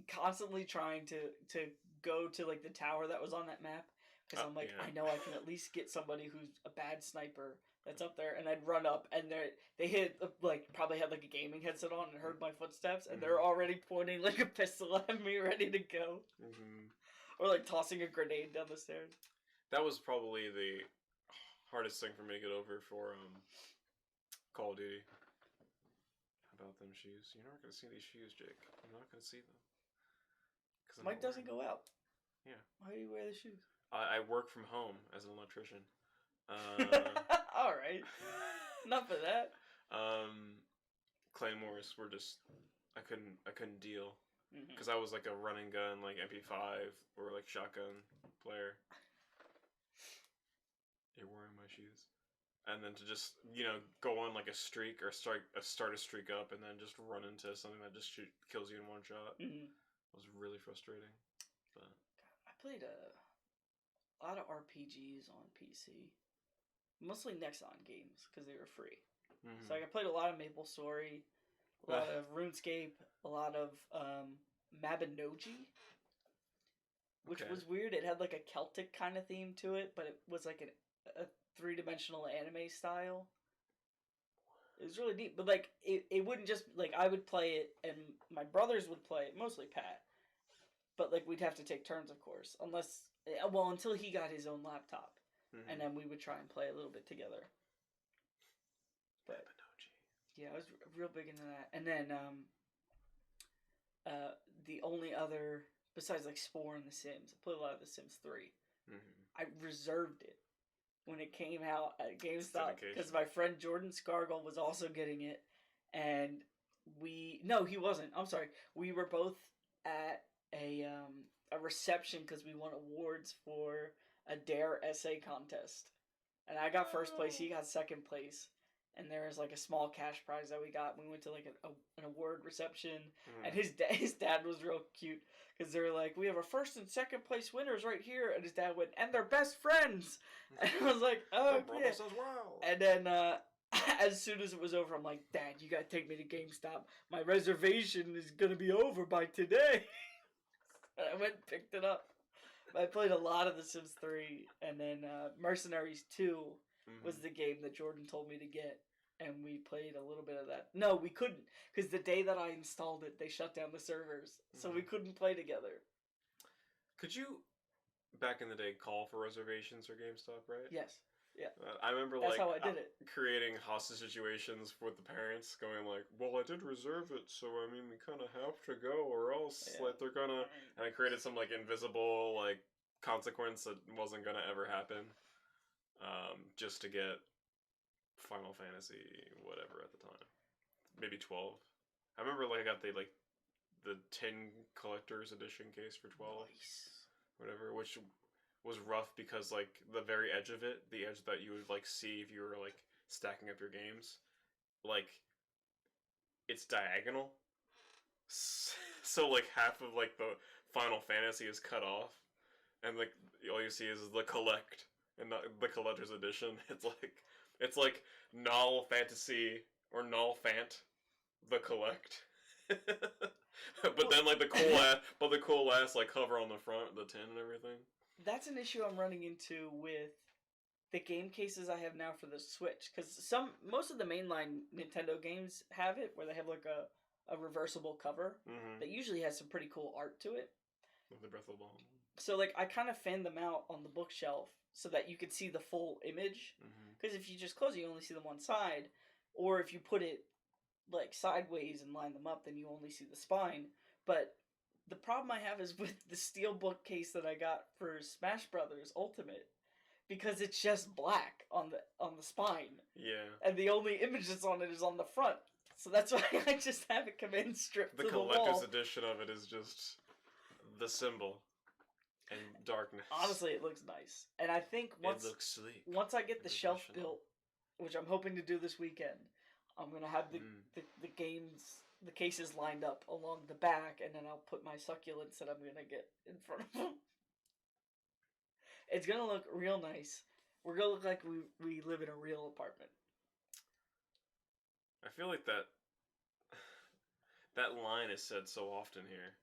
constantly trying to go to like the tower that was on that map because I'm like, I know I can at least get somebody who's a bad sniper that's up there, and I'd run up and they hit like probably had like a gaming headset on and heard my footsteps, and they're already pointing like a pistol at me ready to go. Mm-hmm. Or like tossing a grenade down the stairs. That was probably the hardest thing for me to get over for Call of Duty. How about them shoes? You're not going to see these shoes, Jake. You're not going to see them. Mike doesn't go out. Yeah. Why do you wear the shoes? I work from home as an electrician. All right. Enough of that. Claymores were just I couldn't deal. Because I was like a running gun, like MP5 or like shotgun player. You're wearing my shoes. And then to just, go on like a streak or start a streak up and then just run into something that just kills you in one shot. Mm-hmm. It was really frustrating. But I played a lot of RPGs on PC. Mostly Nexon games because they were free. Mm-hmm. So I played a lot of MapleStory. A lot of RuneScape, a lot of Mabinogi, which was weird. It had like a Celtic kind of theme to it, but it was like a 3-dimensional anime style. It was really neat, but like it wouldn't just like I would play it and my brothers would play it, mostly Pat, but like we'd have to take turns, of course, until he got his own laptop, and then we would try and play a little bit together. But yeah, I was real big into that. And then the only other, besides like Spore and The Sims, I played a lot of The Sims 3. Mm-hmm. I reserved it when it came out at GameStop because my friend Jordan Scargill was also getting it. And no, he wasn't. I'm sorry. We were both at a reception because we won awards for a Dare essay contest. And I got first place, he got second place. And there was like a small cash prize that we got. We went to like an award reception, and his dad was real cute because they were like, "We have our first and second place winners right here," and his dad went, "And they're best friends." And I was like, "Oh yeah." As well. And then as soon as it was over, I'm like, "Dad, you gotta take me to GameStop. My reservation is gonna be over by today." I went and picked it up. I played a lot of The Sims 3, and then Mercenaries 2 was the game that Jordan told me to get, and we played a little bit of that. No, we couldn't, because the day that I installed it, they shut down the servers, so we couldn't play together. Could you, back in the day, call for reservations for GameStop, right? Yes. Yeah. I remember That's how I did it. Creating hostage situations with the parents, going like, "Well, I did reserve it, so I mean, we kind of have to go, or else like they're gonna." And I created some like invisible like consequence that wasn't gonna ever happen, just to get Final Fantasy whatever at the time, maybe 12. I remember like I got the 10 collector's edition case for 12, whatever, which was rough because like the very edge of it, the edge that you would like see if you were like stacking up your games, like it's diagonal, so like half of like the Final Fantasy is cut off, and like all you see is the collect and not the collector's edition. It's like null fantasy or null fant, the collect. But then like the cool ass like cover on the front, the tin and everything. That's an issue I'm running into with the game cases I have now for the Switch, because most of the mainline Nintendo games have it, where they have like a reversible cover that usually has some pretty cool art to it. With the Breath of the Wild. So like I kind of fan them out on the bookshelf so that you could see the full image, because if you just close it, you only see the one side, or if you put it like sideways and line them up, then you only see the spine. But the problem I have is with the steelbook case that I got for Smash Brothers Ultimate, because it's just black on the spine. Yeah. And the only image that's on it is on the front. So that's why I just have it come in stripped to the wall. The collector's edition of it is just the symbol and darkness. Honestly, it looks nice. And I think it looks sleek. Once I get the shelf built, which I'm hoping to do this weekend, I'm going to have the cases lined up along the back, and then I'll put my succulents that I'm going to get in front of them. It's going to look real nice. We're going to look like we live in a real apartment. I feel like that line is said so often here.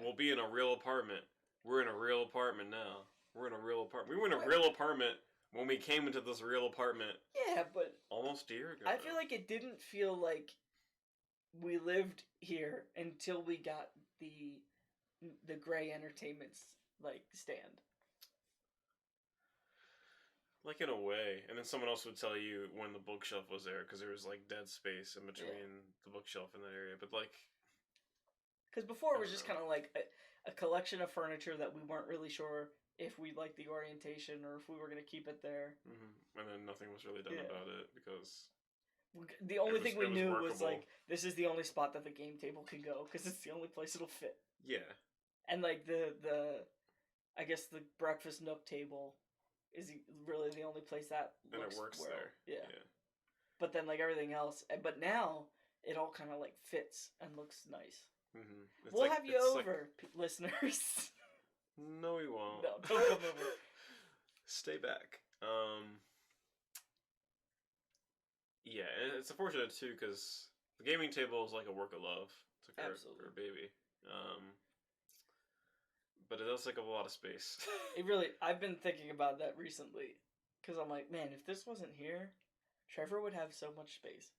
We'll be in a real apartment. We're in a real apartment now. We're in a real apartment. We were in a real apartment when we came into this real apartment. Yeah, but almost a year ago. I feel like it didn't feel like we lived here until we got the Gray Entertainment's like stand. Like in a way, and then someone else would tell you when the bookshelf was there, because there was like dead space in between the bookshelf and that area. But like, because before it was just kind of like a collection of furniture that we weren't really sure if we liked the orientation or if we were going to keep it there. And then nothing was really done about it because the only thing we knew was like, this is the only spot that the game table can go because it's the only place it'll fit. Yeah. And like the I guess the breakfast nook table is really the only place that and it works well. there. Yeah. But then like everything else, but now it all kind of like fits and looks nice. We'll have you over, listeners. No, we won't. No, don't come over. Stay back. Yeah, and it's unfortunate too because the gaming table is like a work of love to her baby. But it does take up a lot of space. I've been thinking about that recently because I'm like, man, if this wasn't here, Trevor would have so much space.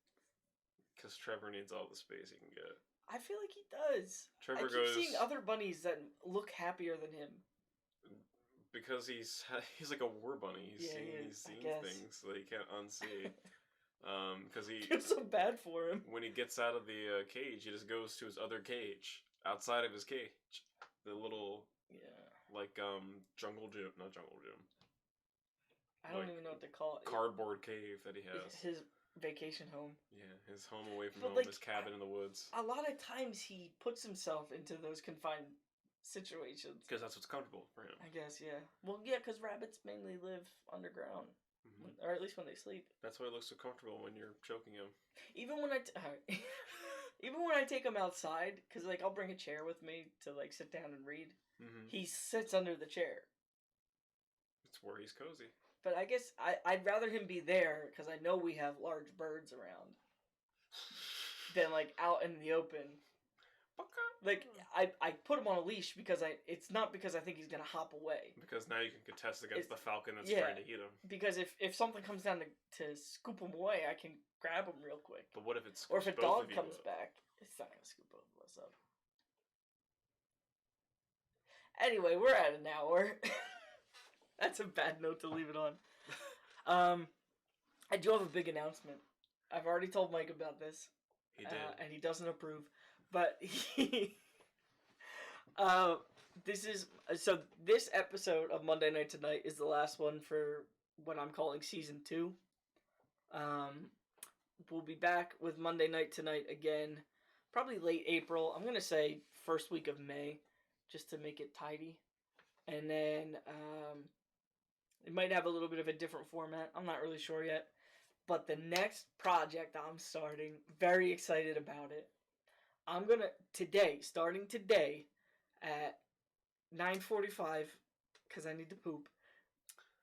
Because Trevor needs all the space he can get. I feel like he does. I keep seeing other bunnies that look happier than him. Because he's like a war bunny. He's seen things that he can't unsee. Because he feels so bad for him. When he gets out of the cage, he just goes to his other cage outside of his cage. The little jungle gym, not jungle gym. I don't even know what to call it. Cardboard cave that he has. His vacation home. Yeah, his home away from home, his cabin in the woods. A lot of times he puts himself into those confined situations. Because that's what's comfortable for him. I guess, yeah. Well, yeah, because rabbits mainly live underground. Or at least when they sleep. That's why it looks so comfortable when you're choking him. Even when I take him outside, because like I'll bring a chair with me to like sit down and read. He sits under the chair. It's where he's cozy. But I guess I'd rather him be there because I know we have large birds around than like out in the open. Okay. Like, I put him on a leash because it's not because I think he's going to hop away. Because now you can contest against the falcon that's yeah, trying to eat him. Because if something comes down to scoop him away, I can grab him real quick. But what if it's or if a dog comes back, it's not going to scoop both of us up. Anyway, we're at an hour. That's a bad note to leave it on. I do have a big announcement. I've already told Mike about this. He did. And he doesn't approve. But this episode of Monday Night Tonight is the last one for what I'm calling season 2. We'll be back with Monday Night Tonight again, probably late April. I'm gonna say first week of May, just to make it tidy. And then it might have a little bit of a different format. I'm not really sure yet. But the next project I'm starting, very excited about it. I'm gonna starting today at 9:45, because I need to poop.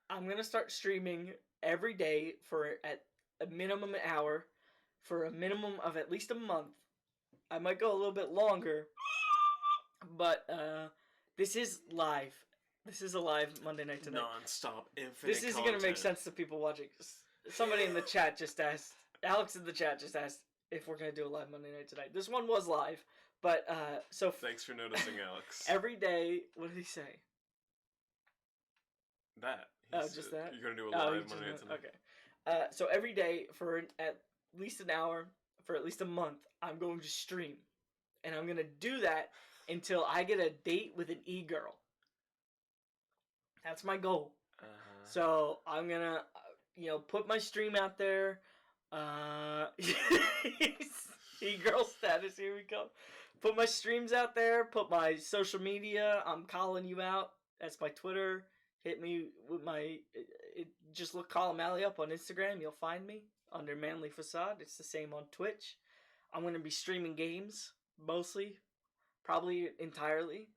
I'm gonna start streaming every day for at a minimum an hour, for a minimum of at least a month. I might go a little bit longer, but this is live. This is a live Monday Night Tonight. Non-stop, infinite. This isn't gonna make sense to people watching. Somebody in the chat just asked. Alex in the chat just asked if we're gonna do a live Monday Night Tonight. This one was live, but so thanks for noticing, Alex. Every day, what did he say? That. Just that. You're gonna do a live Monday Night Tonight. Okay. So every day for at least an hour for at least a month, I'm going to stream, and I'm gonna do that until I get a date with an e-girl. That's my goal. So I'm gonna, put my stream out there. E-girl status, here we go. Put my streams out there. Put my social media. I'm calling you out. That's my Twitter. Hit me with my. Just look Colin Alley up on Instagram. You'll find me under Manly Facade. It's the same on Twitch. I'm gonna be streaming games mostly, probably entirely.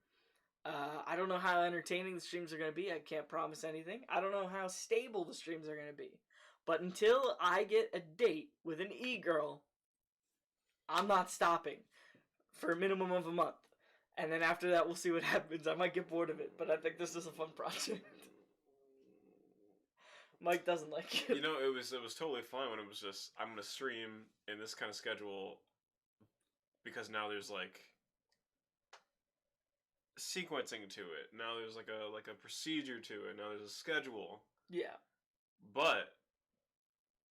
I don't know how entertaining the streams are going to be. I can't promise anything. I don't know how stable the streams are going to be. But until I get a date with an e-girl, I'm not stopping for a minimum of a month. And then after that, we'll see what happens. I might get bored of it, but I think this is a fun project. Mike doesn't like it. It was totally fine when it was just, I'm going to stream in this kind of schedule because now there's like sequencing to it. Now there's like a procedure to it. Now there's a schedule. Yeah. But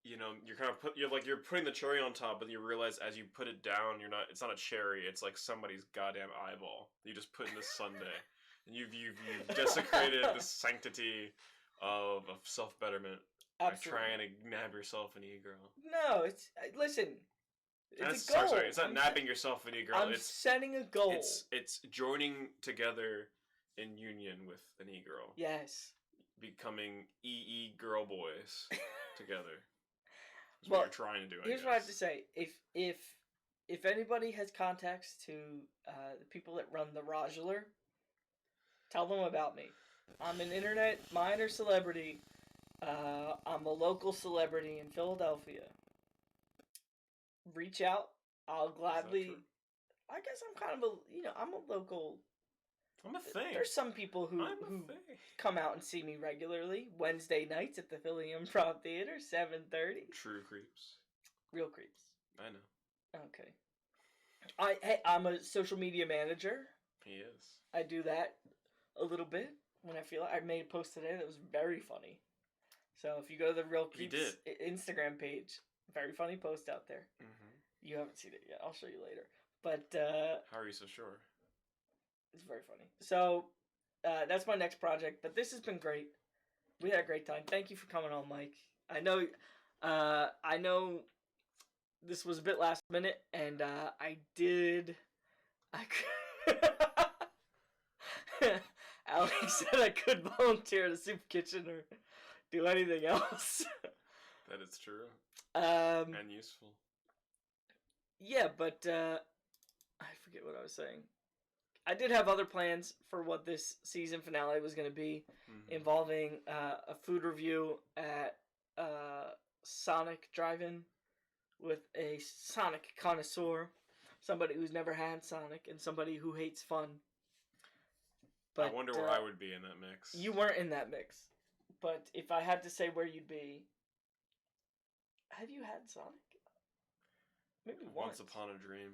you're kind of you're putting the cherry on top, but you realize as you put it down, it's not a cherry. It's like somebody's goddamn eyeball you just put in this sundae, and you've desecrated the sanctity of self-betterment by trying to nab yourself an e-girl. No, listen. It's a goal. Sorry, it's not nabbing yourself an e-girl. I'm setting a goal. It's joining together in union with an e-girl. Yes. Becoming girl boys together. That's what you're trying to do. Here's what I have to say: if anybody has contacts to the people that run the Rodular, tell them about me. I'm an internet minor celebrity. I'm a local celebrity in Philadelphia. Reach out. I'll gladly. I guess I'm kind of I'm a local. I'm a thing. There's some people who come out and see me regularly. Wednesday nights at the Philly Improv Theater, 7:30. True creeps. Real creeps. I know. Okay. I'm a social media manager. He is. I do that a little bit when I feel it. I made a post today that was very funny. So if you go to the Real Creeps Instagram page, very funny post out there. Mm-hmm. You haven't seen it yet. I'll show you later. But how are you so sure? It's very funny. So that's my next project. But this has been great. We had a great time. Thank you for coming on, Mike. I know this was a bit last minute, and Alex said I could volunteer at a soup kitchen or do anything else. That is true. And useful. Yeah, but I forget what I was saying. I did have other plans for what this season finale was going to be, involving a food review at Sonic Drive-In with a Sonic connoisseur. somebody who's never had Sonic, and somebody who hates fun. But I wonder where I would be in that mix. You weren't in that mix. But if I had to say where you'd be, have you had Sonic? Maybe Once upon a dream.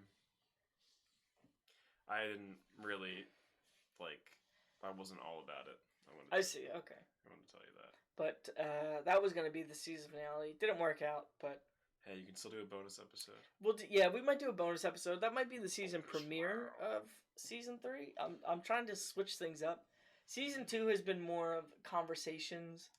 I didn't really, I wasn't all about it. I see, okay. I want to tell you that. But that was going to be the season finale. It didn't work out, but... Hey, you can still do a bonus episode. Yeah, we might do a bonus episode. That might be the season premiere of season 3. I'm trying to switch things up. Season 2 has been more of conversations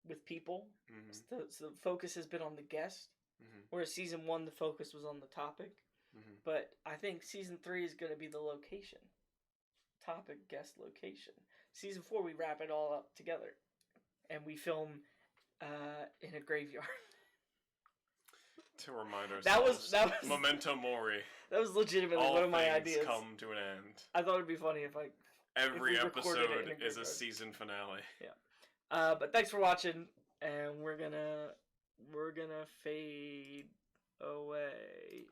with people. Mm-hmm. So the focus has been on the guest. Mm-hmm. Whereas season 1, the focus was on the topic. Mm-hmm. But I think season 3 is going to be the location. Topic, guest, location. Season 4, we wrap it all up together. And we film in a graveyard. To remind ourselves, that was memento mori. That was legitimately one of my ideas. All things come to an end. I thought it'd be funny if every episode is a season finale. Yeah. But thanks for watching, and we're gonna fade away.